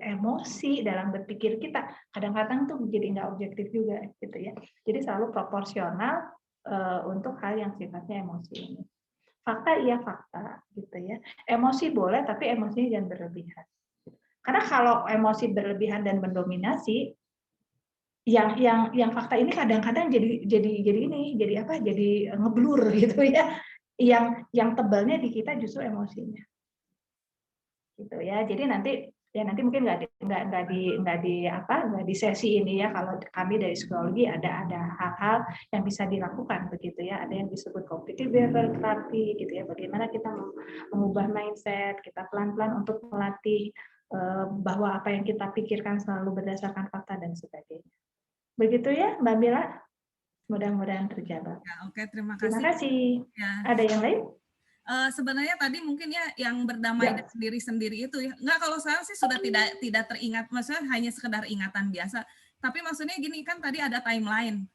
emosi dalam berpikir kita, kadang-kadang tuh jadi nggak objektif juga gitu ya. Jadi selalu proporsional untuk hal yang sifatnya emosi ini. Fakta iya fakta gitu ya. Emosi boleh tapi emosinya jangan berlebihan. Karena kalau emosi berlebihan dan mendominasi, yang fakta ini kadang-kadang jadi ngeblur gitu ya. Yang tebalnya di kita justru emosinya. Gitu ya. Jadi nanti mungkin nggak di sesi ini ya, kalau kami dari psikologi ada hal-hal yang bisa dilakukan begitu ya. Ada yang disebut cognitive behavioral therapy gitu ya. Bagaimana kita mengubah mindset, kita pelan-pelan untuk melatih bahwa apa yang kita pikirkan selalu berdasarkan fakta dan sebagainya. Begitu ya, Mbak Mila? Mudah-mudahan terjawab. Ya, oke, terima Terima kasih. kasih. Ya. Ada yang lain? Sebenarnya tadi mungkin ya yang berdamai dengan diri sendiri itu ya. Enggak, kalau sekarang sih sudah tidak teringat, maksudnya hanya sekedar ingatan biasa. Tapi maksudnya gini kan tadi ada timeline.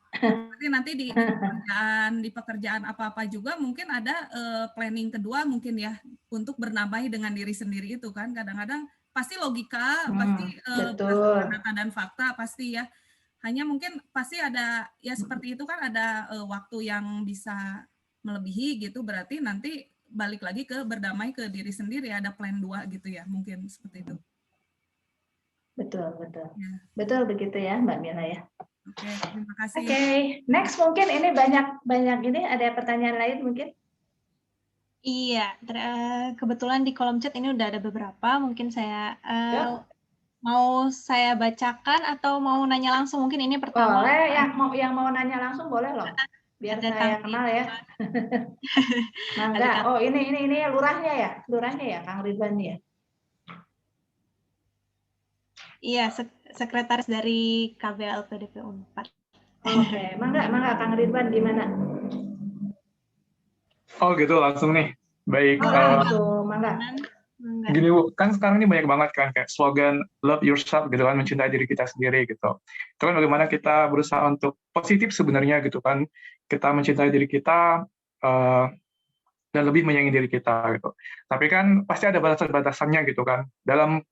Nanti di pekerjaan apa-apa juga mungkin ada planning kedua mungkin ya untuk berdamai dengan diri sendiri itu kan. Kadang-kadang pasti logika, pasti data dan fakta pasti ya. Hanya mungkin pasti ada ya seperti itu kan, ada waktu yang bisa melebihi gitu, berarti nanti balik lagi ke berdamai ke diri sendiri, ada plan 2 gitu ya, mungkin seperti itu. Betul. Ya. Betul begitu ya Mbak Mila ya. Oke, terima kasih. Oke, next mungkin ini banyak ini ada pertanyaan lain mungkin. Iya, kebetulan di kolom chat ini udah ada beberapa, mungkin saya mau saya bacakan atau mau nanya langsung, mungkin ini pertama. Boleh, yang mau nanya langsung boleh loh, biar saya kenal ya. Mangga. Oh ini lurahnya ya Kang Ridwan ya. Iya, sekretaris dari KBA LPDP Unpad. Oke, mangga Kang Ridwan gimana? Oh gitu, langsung nih. Baik. Langsung, mangga. Gini Bu, kan sekarang ini banyak banget kan kayak slogan love yourself gitu kan, mencintai diri kita sendiri gitu. Itu kan bagaimana kita berusaha untuk positif sebenarnya gitu kan. Kita mencintai diri kita dan lebih menyayangi diri kita gitu. Tapi kan pasti ada batasan-batasannya gitu kan dalam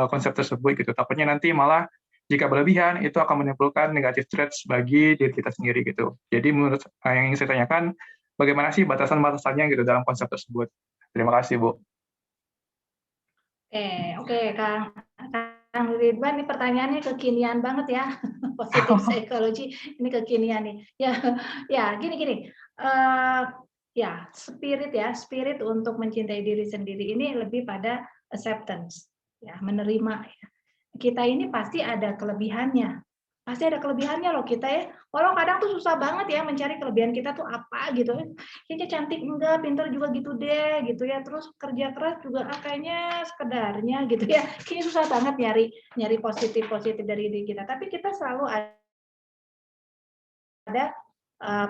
konsep tersebut gitu. Takutnya nanti malah jika berlebihan itu akan menimbulkan negatif traits bagi diri kita sendiri gitu. Jadi menurut yang ingin saya tanyakan, bagaimana sih batasan-batasannya gitu dalam konsep tersebut? Terima kasih, Bu. Oke, Kang Ridwan, ini pertanyaannya kekinian banget ya. Positif psychology ini kekinian nih. Ya, gini. Spirit untuk mencintai diri sendiri ini lebih pada acceptance, ya, menerima. Ya. Kita ini pasti ada kelebihannya. Pasti ada kelebihannya loh kita ya. Walau kadang tuh susah banget ya mencari kelebihan kita tuh apa gitu. Kayaknya cantik enggak, pintar juga gitu deh gitu ya. Terus kerja keras juga kayaknya sekedarnya gitu ya. Kayaknya susah banget nyari positif dari diri kita. Tapi kita selalu ada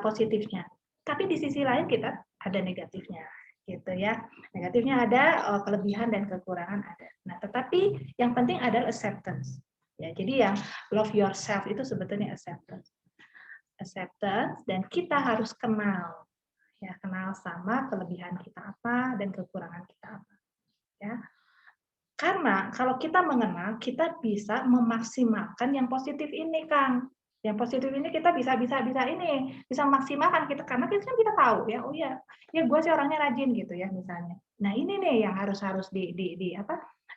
positifnya. Tapi di sisi lain kita ada negatifnya gitu ya. Negatifnya ada, kelebihan dan kekurangan ada. Nah, tetapi yang penting adalah acceptance. Ya, jadi yang love yourself itu sebetulnya acceptance. Acceptance, dan kita harus kenal sama kelebihan kita apa dan kekurangan kita apa. Ya. Karena kalau kita mengenal, kita bisa memaksimalkan yang positif ini, Kang. Yang positif ini kita bisa maksimalkan kita, karena kita tahu ya, oh ya gue sih orangnya rajin gitu ya misalnya. Nah ini nih yang harus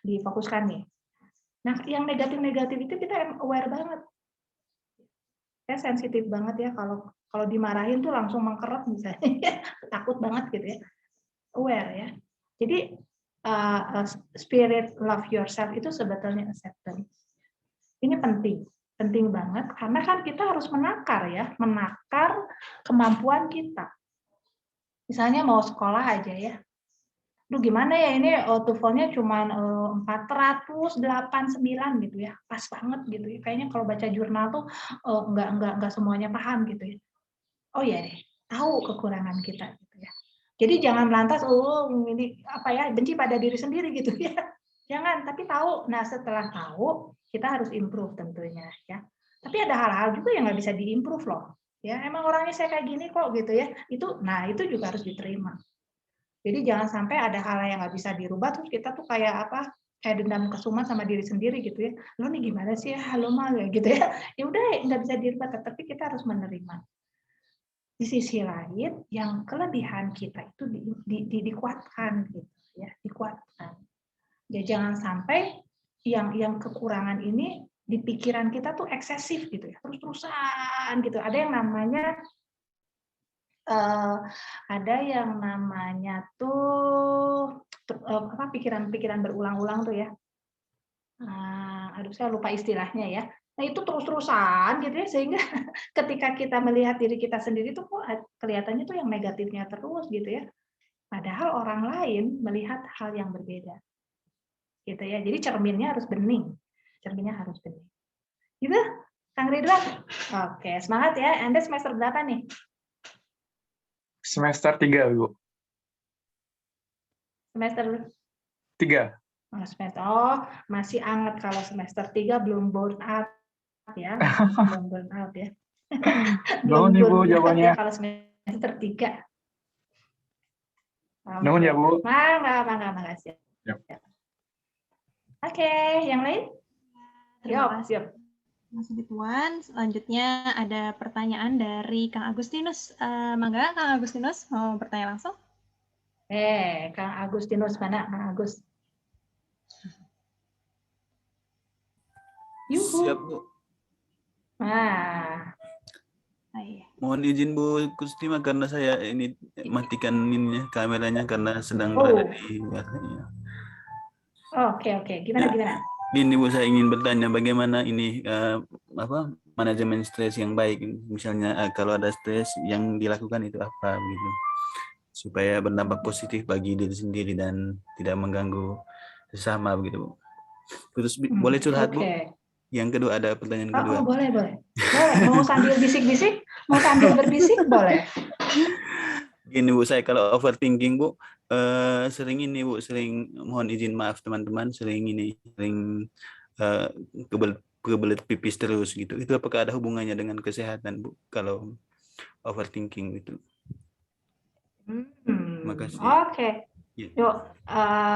difokuskan nih. Nah, yang negatif itu kita aware banget. Saya sensitif banget ya kalau dimarahin tuh langsung mengkerut misalnya, takut banget gitu ya. Aware ya. Jadi spirit love yourself itu sebetulnya acceptance. Ini penting banget karena kan kita harus menakar kemampuan kita. Misalnya mau sekolah aja ya. Duh gimana ya ini TOEFL-nya cuma 489 gitu ya, pas banget gitu ya. Kayaknya kalau baca jurnal tuh nggak semuanya paham gitu ya. Oh ya deh, tahu kekurangan kita gitu ya. Jadi jangan lantas ini benci pada diri sendiri gitu ya. Jangan, tapi tahu. Nah setelah tahu kita harus improve tentunya ya. Tapi ada hal-hal juga yang nggak bisa diimprove loh. Ya emang orangnya saya kayak gini kok gitu ya. Itu juga harus diterima. Jadi jangan sampai ada hal yang nggak bisa dirubah terus kita tuh kayak dendam kesumat sama diri sendiri gitu ya. Lo nih gimana sih ya, lo mah gitu ya. Ya udah nggak bisa dirubah, tapi kita harus menerima. Di sisi lain, yang kelebihan kita itu dikuatkan gitu ya, dikuatkan. Ya jangan sampai yang kekurangan ini di pikiran kita tuh eksesif gitu ya, terus-terusan gitu. Ada yang namanya tuh pikiran-pikiran berulang-ulang tuh ya. Saya lupa istilahnya ya. Nah itu terus-terusan gitu ya, sehingga ketika kita melihat diri kita sendiri tuh kok kelihatannya tuh yang negatifnya terus gitu ya. Padahal orang lain melihat hal yang berbeda. Gitu ya. Jadi cerminnya harus bening. Gitu, Kang Ridwan? Oke, semangat ya. Anda semester berapa nih? Semester 3, Bu. Semester 3. Masih anget kalau semester 3 belum burn out ya. Belum burn out ya. Nuhun Ibu jawabannya. Ya kalau semester 3. Nuhun ya, Bu. Makasih. Yep. Oke, yang lain? Terima kasih. Mas Ridwan, selanjutnya ada pertanyaan dari Kang Agustinus. Mangga, Kang Agustinus mau bertanya langsung? Kang Agustinus mana? Kang Agus. Yuhu. Siap, Bu. Mohon izin Bu Kustima karena saya ini matikan kameranya karena sedang berada di Oke. Gimana? Ini Bu, saya ingin bertanya bagaimana ini manajemen stres yang baik. Misalnya kalau ada stres yang dilakukan itu apa gitu. Supaya berdampak positif bagi diri sendiri dan tidak mengganggu sesama begitu, Bu. Terus boleh curhat, Bu? Yang kedua ada pertanyaan kedua. Boleh. Mau sambil bisik-bisik? Mau sambil berbisik? Boleh. Gini Bu, saya kalau overthinking Bu, sering mohon izin maaf teman-teman, sering kebelet pipis terus gitu. Itu apakah ada hubungannya dengan kesehatan Bu kalau overthinking gitu? Makasih. Oke. Yuk,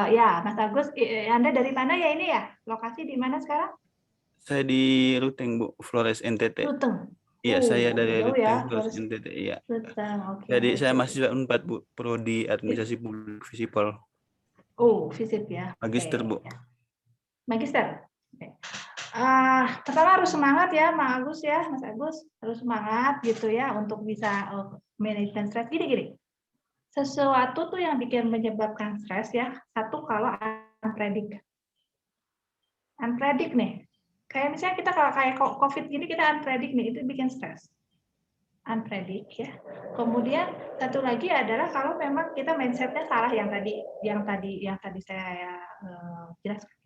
ya Mas Agus, Anda dari mana ya ini ya? Lokasi di mana sekarang? Saya di Ruteng Bu, Flores NTT. Ruteng. Iya, saya dari jauh ya, Universitas harus NTT. Iya. oke. Jadi saya Oke. mahasiswa Unpad, Bu, prodi Administrasi Publik Visipol. Oh, FISIP ya. Magister, Bu. Magister. Oke. Pertama harus semangat ya, Mas Agus ya, Mas Agus harus semangat gitu ya untuk bisa manajemen stres. Gini, sesuatu tuh yang bikin menyebabkan stres ya. Satu kalau unpredict nih. Kayak misalnya kita kalau kayak COVID gini kita unpredict nih, itu bikin stres. Unpredict ya. Kemudian satu lagi adalah kalau memang kita mindsetnya salah yang tadi saya jelaskan.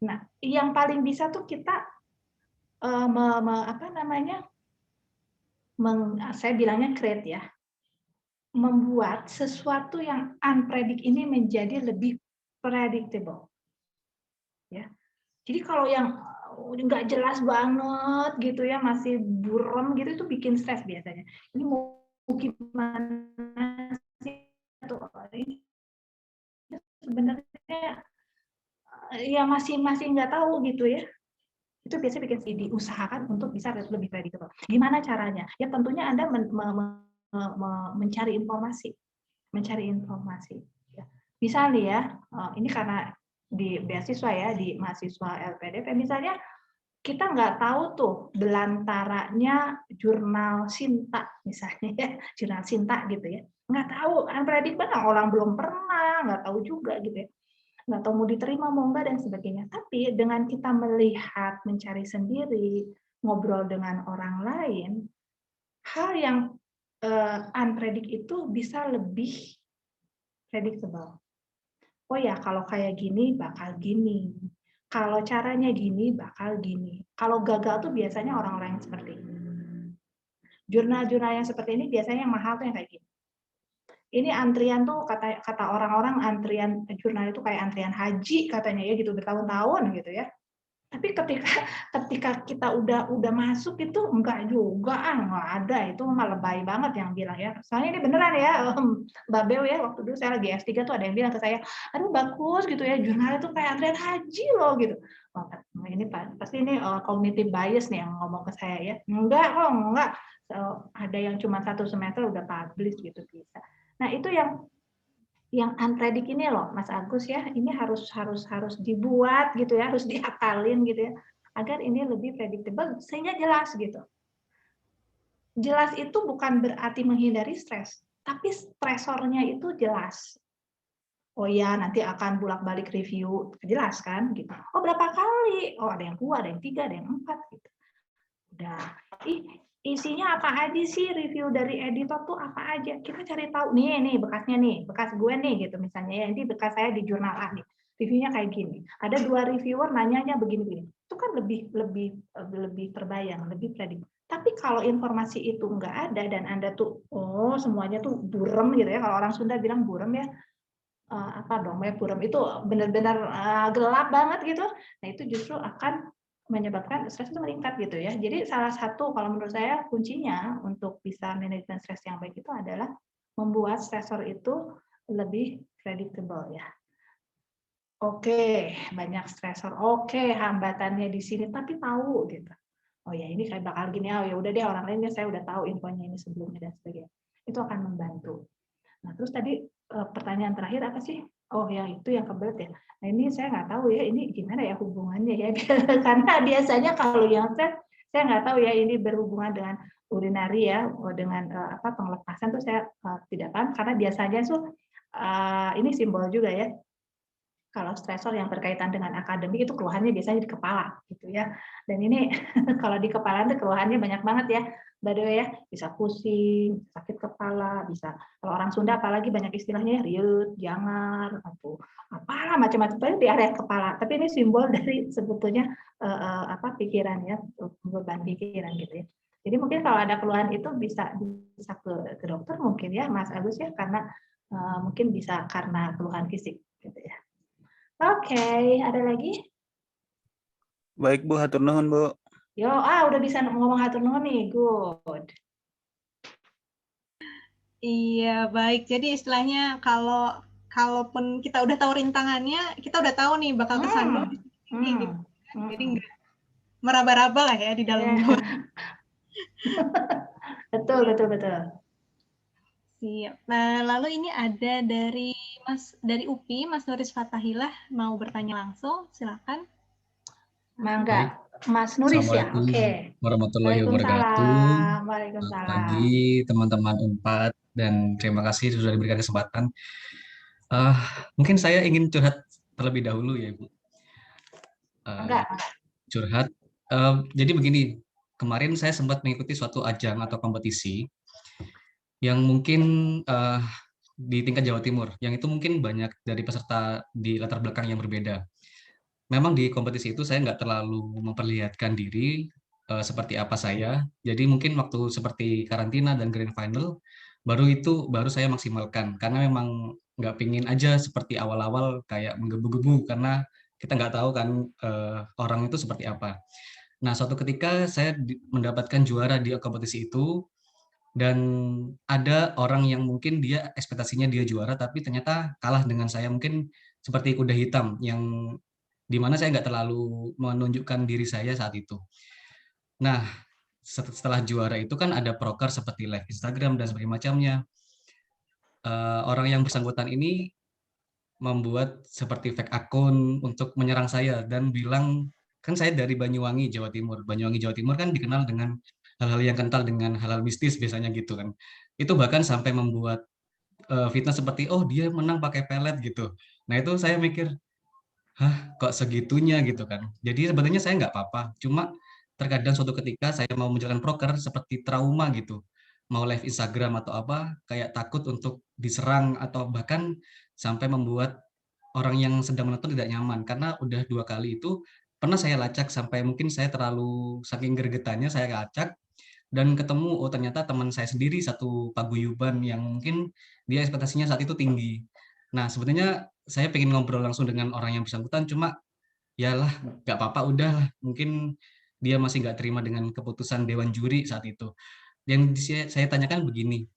Nah, yang paling bisa tuh kita saya bilangnya create ya, membuat sesuatu yang unpredict ini menjadi lebih predictable. Ya, jadi kalau yang nggak jelas banget gitu ya, masih buram gitu, itu bikin stres biasanya. Ini mau gimana sih? Ini sebenarnya ya masih nggak tahu gitu ya. Itu biasanya bikin diusahakan untuk bisa lebih predictable. Gimana caranya? Ya tentunya Anda mencari informasi. Ya. Misal nih ya, ini karena di beasiswa ya, di mahasiswa LPDP, misalnya kita nggak tahu tuh belantaranya jurnal Sinta misalnya ya, jurnal Sinta gitu ya, nggak tahu, unpredict banget, orang belum pernah, nggak tahu juga gitu ya, nggak tahu mau diterima mau enggak dan sebagainya. Tapi dengan kita melihat, mencari sendiri, ngobrol dengan orang lain, hal yang unpredict itu bisa lebih predictable. Oh ya, kalau kayak gini bakal gini. Kalau caranya gini bakal gini. Kalau gagal tuh biasanya orang-orang yang seperti ini. Jurnal-jurnal yang seperti ini biasanya yang mahal tuh yang kayak gini. Ini antrian tuh kata orang-orang antrian jurnal itu kayak antrian haji katanya ya gitu, bertahun-tahun gitu ya. Tapi ketika kita udah masuk itu enggak juga, nggak ada, itu malah lebay banget yang bilang ya. Soalnya ini beneran ya, Mbak Beo ya, waktu dulu saya lagi S3 tuh ada yang bilang ke saya, aduh bagus gitu ya, jurnal itu kayak antrian haji loh gitu. Oh, ini pasti ini cognitive bias nih yang ngomong ke saya ya. Enggak kok, enggak. So, ada yang cuma 1 semester udah publish gitu bisa. Nah itu yang unpredict ini loh, Mas Agus ya, ini harus dibuat gitu ya, harus diakalin gitu ya, agar ini lebih predictable sehingga jelas gitu. Jelas itu bukan berarti menghindari stres, tapi stresornya itu jelas. Oh ya, nanti akan bolak-balik review, jelas kan gitu. Oh berapa kali? Oh ada yang 2, ada yang 3, ada yang 4 gitu. Udah. Isinya apa aja sih, review dari editor tuh apa aja, kita cari tahu nih bekasnya nih, bekas gue nih gitu misalnya ya, ini bekas saya di jurnal A nih, reviewnya kayak gini, ada 2 reviewer nanyanya begini-begini, itu kan lebih terbayang, lebih prediksi. Tapi kalau informasi itu nggak ada dan Anda tuh semuanya tuh buram gitu ya, kalau orang Sunda bilang buram ya, buram itu benar-benar gelap banget gitu, nah itu justru akan menyebabkan stres itu meningkat gitu ya. Jadi salah satu kalau menurut saya kuncinya untuk bisa manajemen stres yang baik itu adalah membuat stresor itu lebih predictable ya. Oke, banyak stresor. Oke, hambatannya di sini tapi tahu gitu. Oh ya ini kayak bakal gini, oh ya udah deh orang lainnya saya udah tahu infonya ini sebelumnya dan sebagainya. Itu akan membantu. Nah, terus tadi pertanyaan terakhir apa sih? Oh, yang itu yang kebelet ya. Nah, ini saya nggak tahu ya, ini gimana ya hubungannya ya. Karena biasanya kalau yang saya nggak tahu ya ini berhubungan dengan urinari ya, dengan penglepasan tuh saya tidak paham. Karena biasanya tuh ini simbol juga ya. Kalau stresor yang berkaitan dengan akademik itu keluhannya biasanya di kepala gitu ya. Dan ini kalau di kepala itu keluhannya banyak banget ya. By the way ya, bisa pusing, sakit kepala, bisa kalau orang Sunda apalagi banyak istilahnya riut, jangar, apalah macam-macam di area kepala. Tapi ini simbol dari sebetulnya pikiran ya, beban pikiran gitu ya. Jadi mungkin kalau ada keluhan itu bisa ke dokter mungkin ya, Mas Agus ya, karena mungkin bisa karena keluhan fisik gitu ya. Oke, ada lagi? Baik Bu, hatur nuhun Bu. Yo, udah bisa ngomong hatur nuhun nih, good. Iya, baik. Jadi istilahnya kalaupun kita udah tahu rintangannya, kita udah tahu nih bakal kesandung di sini gitu. Jadi nggak meraba-raba lah ya di dalam. Betul, betul, betul. Siap. Nah, lalu ini ada dari UPI, Mas Nuris Fatahillah mau bertanya langsung, silakan. Mangga, Mas Nuris ya, Assalamualaikum oke. warahmatullahi wabarakatuh. Waalaikumsalam, Selamat waalaikumsalam. pagi teman-teman Unpad dan terima kasih sudah diberikan kesempatan. Eh, Mungkin saya ingin curhat terlebih dahulu ya Ibu. Mangga. Curhat. Jadi begini, kemarin saya sempat mengikuti suatu ajang atau kompetisi yang mungkin di tingkat Jawa Timur, yang itu mungkin banyak dari peserta di latar belakang yang berbeda. Memang di kompetisi itu saya nggak terlalu memperlihatkan diri seperti apa saya. Jadi mungkin waktu seperti karantina dan grand final baru saya maksimalkan karena memang nggak pingin aja seperti awal-awal kayak menggebu-gebu karena kita nggak tahu kan orang itu seperti apa. Nah, suatu ketika saya mendapatkan juara di kompetisi itu dan ada orang yang mungkin dia ekspektasinya dia juara tapi ternyata kalah dengan saya mungkin seperti kuda hitam yang di mana saya nggak terlalu menunjukkan diri saya saat itu. Nah, setelah juara itu kan ada proker seperti live Instagram dan sebagainya macamnya. Orang yang bersangkutan ini membuat seperti fake akun untuk menyerang saya dan bilang, kan saya dari Banyuwangi, Jawa Timur. Banyuwangi, Jawa Timur kan dikenal dengan hal-hal yang kental dengan hal-hal mistis biasanya gitu kan. Itu bahkan sampai membuat fitnah seperti, oh dia menang pakai pelet gitu. Nah itu saya mikir, hah, kok segitunya gitu kan. Jadi sebenarnya saya nggak apa-apa, cuma terkadang suatu ketika saya mau menjalankan proker seperti trauma gitu. Mau live Instagram atau apa, kayak takut untuk diserang atau bahkan sampai membuat orang yang sedang menonton tidak nyaman. Karena udah 2 kali itu pernah saya lacak sampai mungkin saya terlalu saking gregetannya saya lacak dan ketemu oh ternyata teman saya sendiri satu paguyuban yang mungkin dia ekspektasinya saat itu tinggi. Nah, sebenarnya saya pengen ngobrol langsung dengan orang yang bersangkutan, cuma yalah nggak apa-apa udah mungkin dia masih nggak terima dengan keputusan dewan juri saat itu. Yang saya tanyakan begini,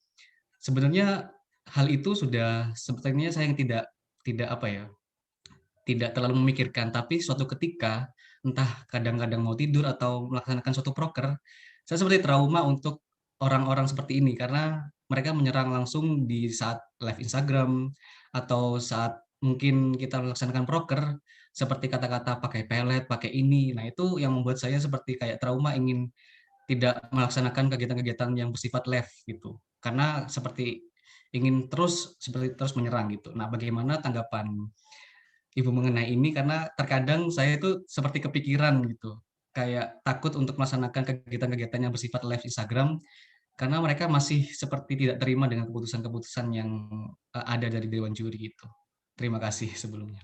sebenarnya hal itu sudah sebenarnya saya tidak tidak apa ya, tidak terlalu memikirkan, tapi suatu ketika entah kadang-kadang mau tidur atau melaksanakan suatu proker, saya seperti trauma untuk orang-orang seperti ini karena mereka menyerang langsung di saat live Instagram atau saat mungkin kita melaksanakan proker seperti kata-kata pakai pelet, pakai ini. Nah, itu yang membuat saya seperti kayak trauma ingin tidak melaksanakan kegiatan-kegiatan yang bersifat live gitu. Karena seperti ingin seperti terus menyerang gitu. Nah, bagaimana tanggapan Ibu mengenai ini karena terkadang saya itu seperti kepikiran gitu, kayak takut untuk melaksanakan kegiatan-kegiatan yang bersifat live Instagram karena mereka masih seperti tidak terima dengan keputusan-keputusan yang ada dari dewan juri itu. Terima kasih sebelumnya.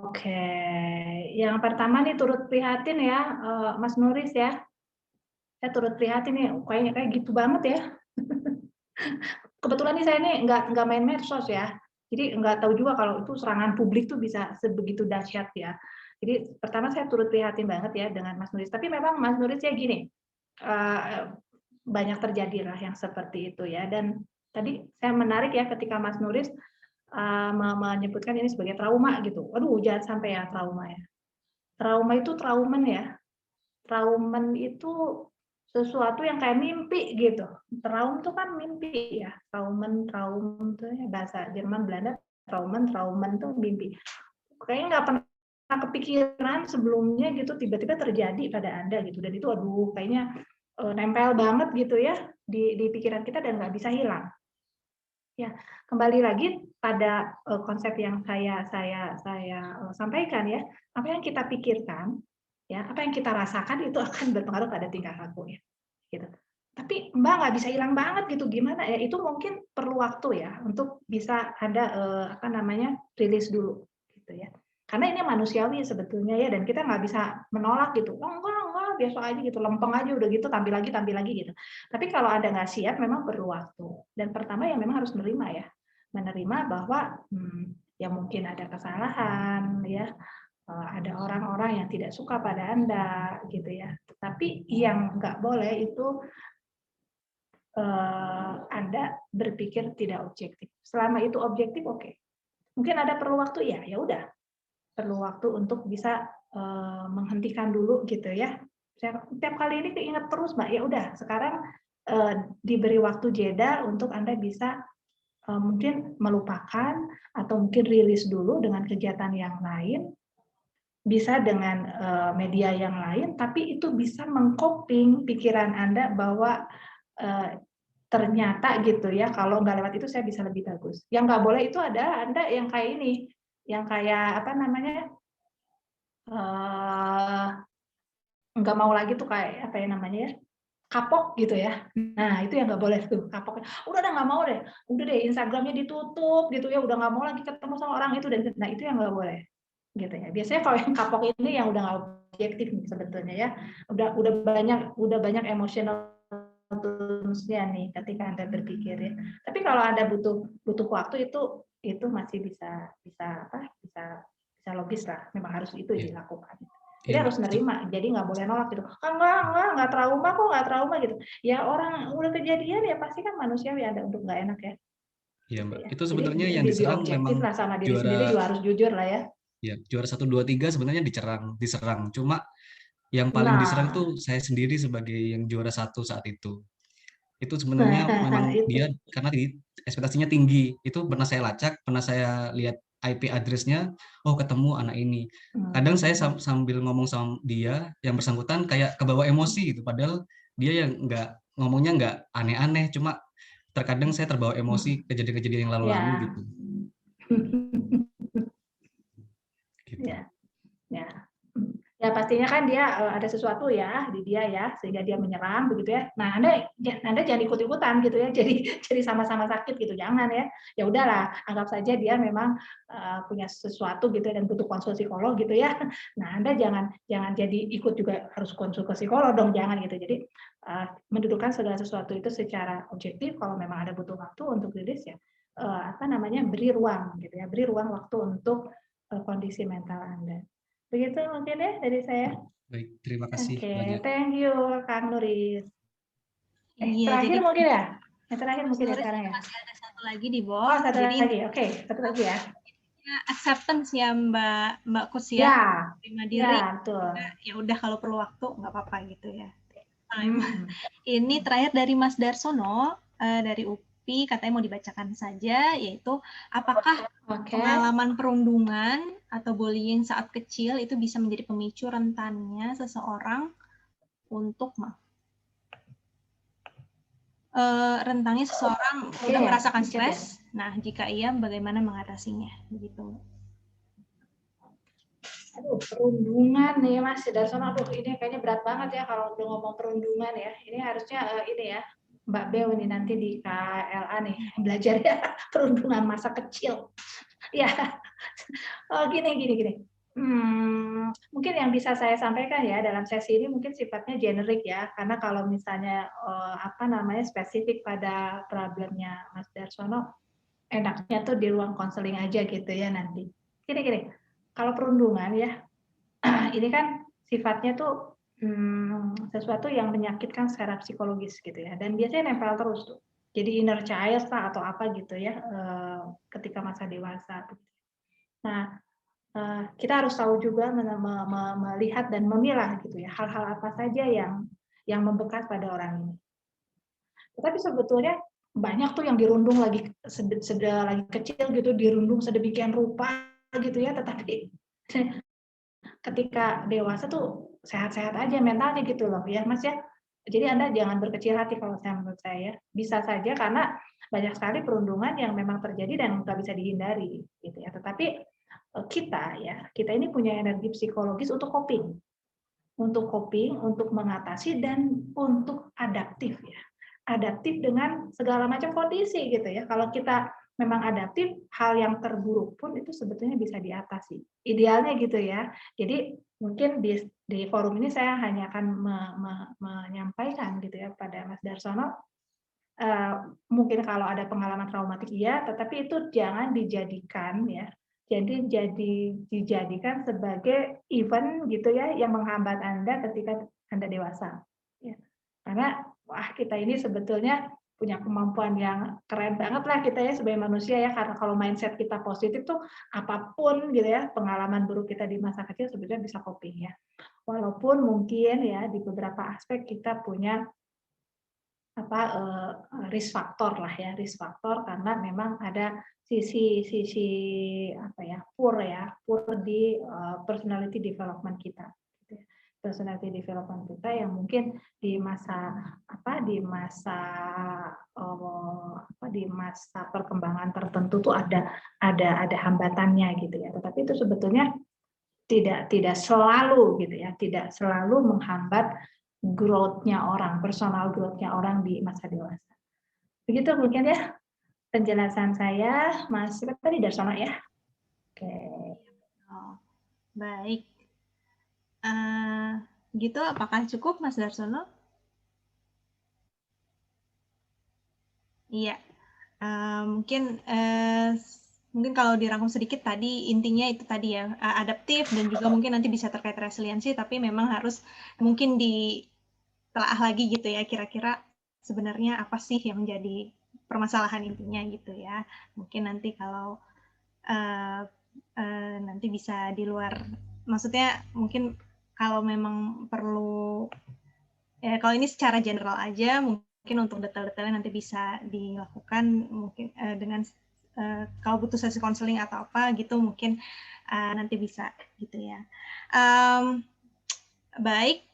Oke, yang pertama nih turut prihatin ya, Mas Nuris ya. Saya turut prihatin nih, kayaknya kayak gitu banget ya. Kebetulan nih saya nih nggak main medsos ya, jadi nggak tahu juga kalau itu serangan publik tuh bisa sebegitu dahsyat ya. Jadi pertama saya turut prihatin banget ya dengan Mas Nuris. Tapi memang Mas Nuris ya gini, banyak terjadilah yang seperti itu ya. Dan tadi saya menarik ya ketika Mas Nuris menyebutkan ini sebagai trauma gitu. Aduh, jangan sampai ya trauma ya. Trauma itu traumen ya. Traumen itu sesuatu yang kayak mimpi gitu. Traum itu kan mimpi ya. Traum itu ya bahasa Jerman Belanda. Traumen itu mimpi. Kayaknya nggak pernah kepikiran sebelumnya gitu tiba-tiba terjadi pada Anda gitu. Dan itu aduh kayaknya nempel banget gitu ya di pikiran kita dan nggak bisa hilang. Ya, kembali lagi pada konsep yang saya sampaikan ya. Apa yang kita pikirkan, ya, apa yang kita rasakan itu akan berpengaruh pada tingkah laku ya. Gitu. Tapi Mbak nggak bisa hilang banget gitu, gimana ya? Itu mungkin perlu waktu ya untuk bisa ada rilis dulu gitu ya. Karena ini manusiawi sebetulnya ya, dan kita nggak bisa menolak gitu. Oh, enggak, biasa aja gitu, lempeng aja udah gitu, tampil lagi gitu. Tapi kalau Anda nggak siap, memang perlu waktu. Dan pertama yang memang harus menerima ya, menerima bahwa ya mungkin ada kesalahan ya, ada orang-orang yang tidak suka pada Anda gitu ya. Tetapi yang nggak boleh itu Anda berpikir tidak objektif. Selama itu objektif, oke. Mungkin ada perlu waktu ya udah. Perlu waktu untuk bisa menghentikan dulu gitu ya. Setiap kali ini keinget terus, Mbak. Ya udah, sekarang diberi waktu jeda untuk Anda bisa mungkin melupakan atau mungkin rilis dulu dengan kegiatan yang lain, bisa dengan media yang lain, tapi itu bisa mengcoping pikiran Anda bahwa ternyata gitu ya, kalau nggak lewat itu saya bisa lebih bagus. Yang nggak boleh itu adalah Anda yang kayak ini, yang kayak apa namanya, nggak mau lagi tuh kayak apa ya namanya ya, kapok gitu ya. Nah, itu yang nggak boleh tuh, kapok. Udah nggak mau deh, udah deh Instagramnya ditutup gitu ya, udah nggak mau lagi ketemu sama orang itu, dan nah itu yang nggak boleh gitu ya. Biasanya kalau yang kapok ini yang udah nggak objektif nih sebetulnya ya, udah banyak emosional toolsnya nih ketika Anda berpikir ya. Tapi kalau Anda butuh waktu itu masih bisa logis lah, memang harus itu dilakukan. Jadi harus nerima, jadi nggak boleh nolak gitu. Nggak trauma kok, nggak trauma gitu. Ya orang udah kejadian ya pasti kan manusiawi ada untuk nggak enak ya. Iya Mbak, Ya. itu sebenarnya yang Jadi diserang objektif memang lah sama diri sendiri juga harus jujur lah ya. Ya, juara 1, 2, 3 sebenarnya diserang. Cuma yang paling diserang tuh saya sendiri sebagai yang juara 1 saat itu. Itu sebenarnya memang dia karena ekspektasinya tinggi. Itu pernah saya lacak, pernah saya lihat IP address-nya, oh ketemu anak ini. Kadang saya sambil ngomong sama dia, yang bersangkutan kayak kebawa emosi gitu. Padahal dia yang ngomongnya nggak aneh-aneh, cuma terkadang saya terbawa emosi kejadian-kejadian yang lalu-lalu gitu. Ya pastinya kan dia ada sesuatu ya di dia ya, sehingga dia menyerang begitu ya. Nah, Anda jangan ikut-ikutan gitu ya. Jadi sama-sama sakit gitu, jangan ya. Ya udahlah, anggap saja dia memang punya sesuatu gitu dan butuh konsul psikolog gitu ya. Nah, Anda jangan jadi ikut juga harus konsul ke psikolog dong, jangan gitu. Jadi mendudukkan segala sesuatu itu secara objektif. Kalau memang ada butuh waktu untuk rilis ya, beri ruang gitu ya, beri ruang waktu untuk kondisi mental Anda. Begitu mungkin ya dari saya. Baik, terima kasih banyak. Thank you Kang Nuris. Terakhir jadi mungkin ya? Yang terakhir mungkin ya Nuris sekarang ya? masih ada satu lagi di Bob. Oh, satu lagi. Oke, satu lagi ya. Acceptance ya Mbak Kus ya. Terima diri. Ya, betul. Ya udah kalau perlu waktu nggak apa-apa gitu ya. Ini terakhir dari Mas Darsono dari UPI, katanya mau dibacakan saja, yaitu apakah pengalaman perundungan atau bullying saat kecil itu bisa menjadi pemicu rentannya seseorang untuk rentangnya seseorang udah merasakan stres. Nah, jika iya, bagaimana mengatasinya? Begitu. Aduh, perundungan nih Mas Darsono. Aduh, ini kayaknya berat banget ya kalau udah ngomong perundungan ya. Ini harusnya ini ya, Mbak Beo ini nanti di KLA nih belajar ya perundungan masa kecil. Ya, gini. Mungkin yang bisa saya sampaikan ya dalam sesi ini mungkin sifatnya generik ya, karena kalau misalnya spesifik pada problemnya Mas Darsono, enaknya tuh di ruang konseling aja gitu ya nanti. Gini, kalau perundungan ya, ini kan sifatnya tuh sesuatu yang menyakitkan secara psikologis gitu ya, dan biasanya nempel terus tuh. Jadi inner child lah atau apa gitu ya, ketika masa dewasa. Nah, kita harus tahu juga melihat dan memilah gitu ya hal-hal apa saja yang membekas pada orang ini. Tetapi sebetulnya banyak tuh yang dirundung lagi lagi kecil gitu, dirundung sedemikian rupa gitu ya, tetapi ketika dewasa tuh sehat-sehat aja mentalnya gitu loh ya Mas ya. Jadi Anda jangan berkecil hati kalau menurut saya. Bisa saja karena banyak sekali perundungan yang memang terjadi dan nggak bisa dihindari gitu ya. Tetapi kita ini punya energi psikologis untuk coping, untuk mengatasi dan untuk adaptif ya. Adaptif dengan segala macam kondisi gitu ya. Kalau kita memang adaptif, hal yang terburuk pun itu sebetulnya bisa diatasi. Idealnya gitu ya. Jadi mungkin di forum ini saya hanya akan menyampaikan gitu ya pada Mas Darsono. Mungkin kalau ada pengalaman traumatik iya, tetapi itu jangan dijadikan ya. Jadi dijadikan sebagai event gitu ya yang menghambat Anda ketika Anda dewasa. Ya. Karena kita ini sebetulnya punya kemampuan yang keren banget lah kita ya sebagai manusia ya, karena kalau mindset kita positif tuh apapun gitu ya, pengalaman buruk kita di masa kecil sebenarnya bisa coping ya. Walaupun mungkin ya di beberapa aspek kita punya risk factor lah ya, risk factor karena memang ada sisi poor di personality development kita gitu ya. Personality development kita yang mungkin di masa perkembangan tertentu tuh ada hambatannya gitu ya, tetapi itu sebetulnya tidak selalu gitu ya, tidak selalu menghambat growth-nya orang, personal growth-nya orang di masa dewasa. Begitu mungkin ya penjelasan saya, Mas tadi Darsono ya. Oke. Oh, baik. Gitu, apakah cukup, Mas Darsono? Iya. Mungkin kalau dirangkum sedikit tadi intinya itu tadi ya, adaptif dan juga mungkin nanti bisa terkait resiliensi, tapi memang harus mungkin ditelaah lagi gitu ya, kira-kira sebenarnya apa sih yang menjadi permasalahan intinya gitu ya. Mungkin nanti kalau nanti bisa di luar, maksudnya mungkin kalau memang perlu, ya kalau ini secara general aja, mungkin untuk detail-detailnya nanti bisa dilakukan mungkin dengan kalau butuh sesi konseling atau apa gitu mungkin nanti bisa gitu ya. Baik,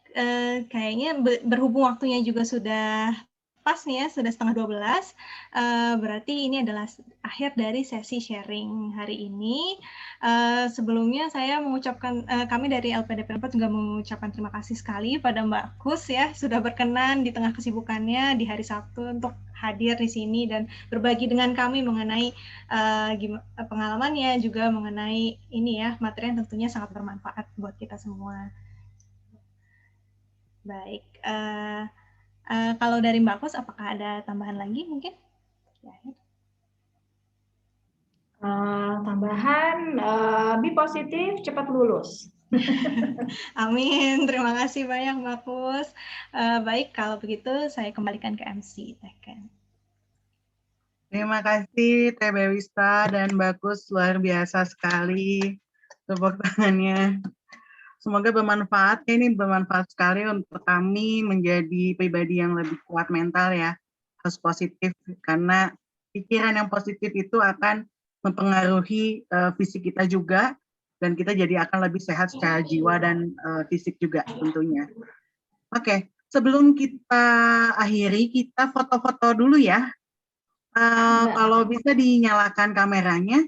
kayaknya berhubung waktunya juga sudah pas nih ya, sudah 11:30, berarti ini adalah akhir dari sesi sharing hari ini. Sebelumnya saya mengucapkan, kami dari LPDP 4 juga mengucapkan terima kasih sekali pada Mbak Kus ya, sudah berkenan di tengah kesibukannya di hari Sabtu untuk hadir di sini dan berbagi dengan kami mengenai pengalamannya, juga mengenai ini ya, materi yang tentunya sangat bermanfaat buat kita semua. Baik, kalau dari Mbak Kus, apakah ada tambahan lagi mungkin? Tambahan, be positif, cepat lulus. Amin, terima kasih banyak Mbak Kus. Baik, kalau begitu saya kembalikan ke MC Teken. Terima kasih Teh Bewista dan Mbak Kus, luar biasa sekali tepuk tangannya. Semoga bermanfaat. Ini bermanfaat sekali untuk kami menjadi pribadi yang lebih kuat mental ya, harus positif karena pikiran yang positif itu akan mempengaruhi fisik kita juga dan kita jadi akan lebih sehat secara jiwa dan fisik juga tentunya. Oke, sebelum kita akhiri kita foto-foto dulu ya. Kalau bisa dinyalakan kameranya,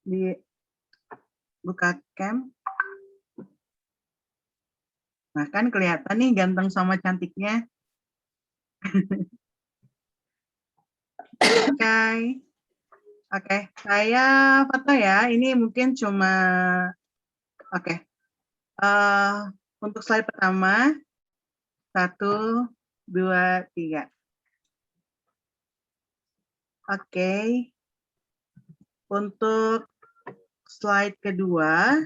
dibuka cam. Nah kan kelihatan nih ganteng sama cantiknya. Oke, saya foto ya. Ini mungkin cuma, untuk slide pertama, 1, 2, 3. Oke, untuk slide kedua,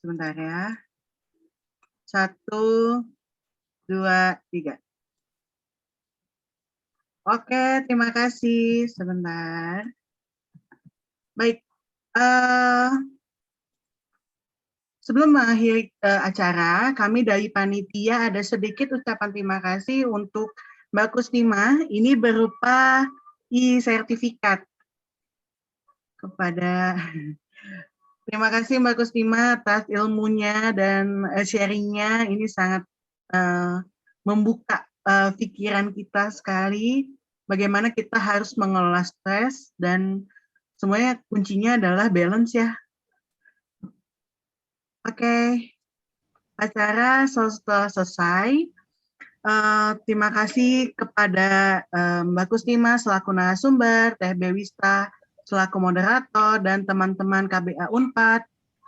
sebentar ya. 1, 2, 3. Oke, terima kasih. Sebentar. Baik, sebelum mengakhiri acara, kami dari panitia ada sedikit ucapan terima kasih untuk Mbak Kustima. Ini berupa e-sertifikat kepada. Terima kasih Mbak Kustima atas ilmunya dan sharingnya. Ini sangat membuka pikiran kita sekali. Bagaimana kita harus mengelola stres dan semuanya kuncinya adalah balance ya. Oke, acara setelah selesai. Terima kasih kepada Mbak Kustima selaku narasumber, Teh Bewista selaku moderator, dan teman-teman KBA Unpad,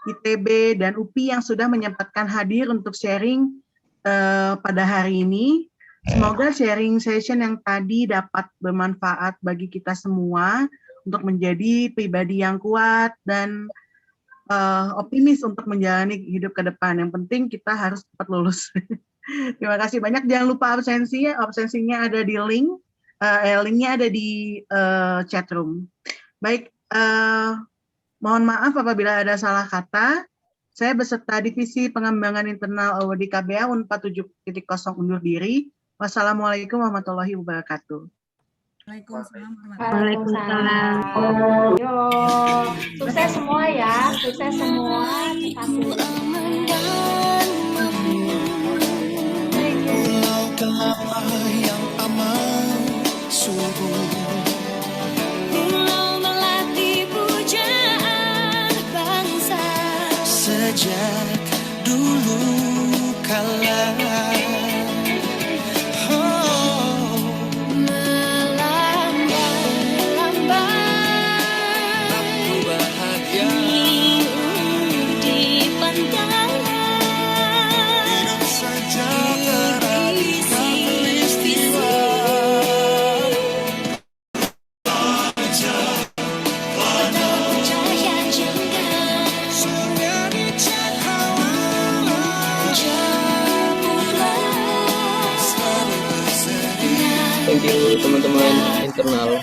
ITB, dan UPI yang sudah menyempatkan hadir untuk sharing pada hari ini. Semoga sharing session yang tadi dapat bermanfaat bagi kita semua untuk menjadi pribadi yang kuat dan optimis untuk menjalani hidup ke depan. Yang penting kita harus cepat lulus. Terima kasih banyak. Jangan lupa absensinya. Absensinya ada di link. Linknya ada di chat room. Baik, mohon maaf apabila ada salah kata. Saya beserta Divisi Pengembangan Internal di KBA Unpad 7.0 undur diri. Wassalamualaikum warahmatullahi wabarakatuh. Waalaikumsalam. Waalaikumsalam. Yo, sukses semua ya, sukses semua. Pulau kelapa yang aman subur, Pulau melati pujaan bangsa. sejak dulu kala. Thank you teman-teman internal.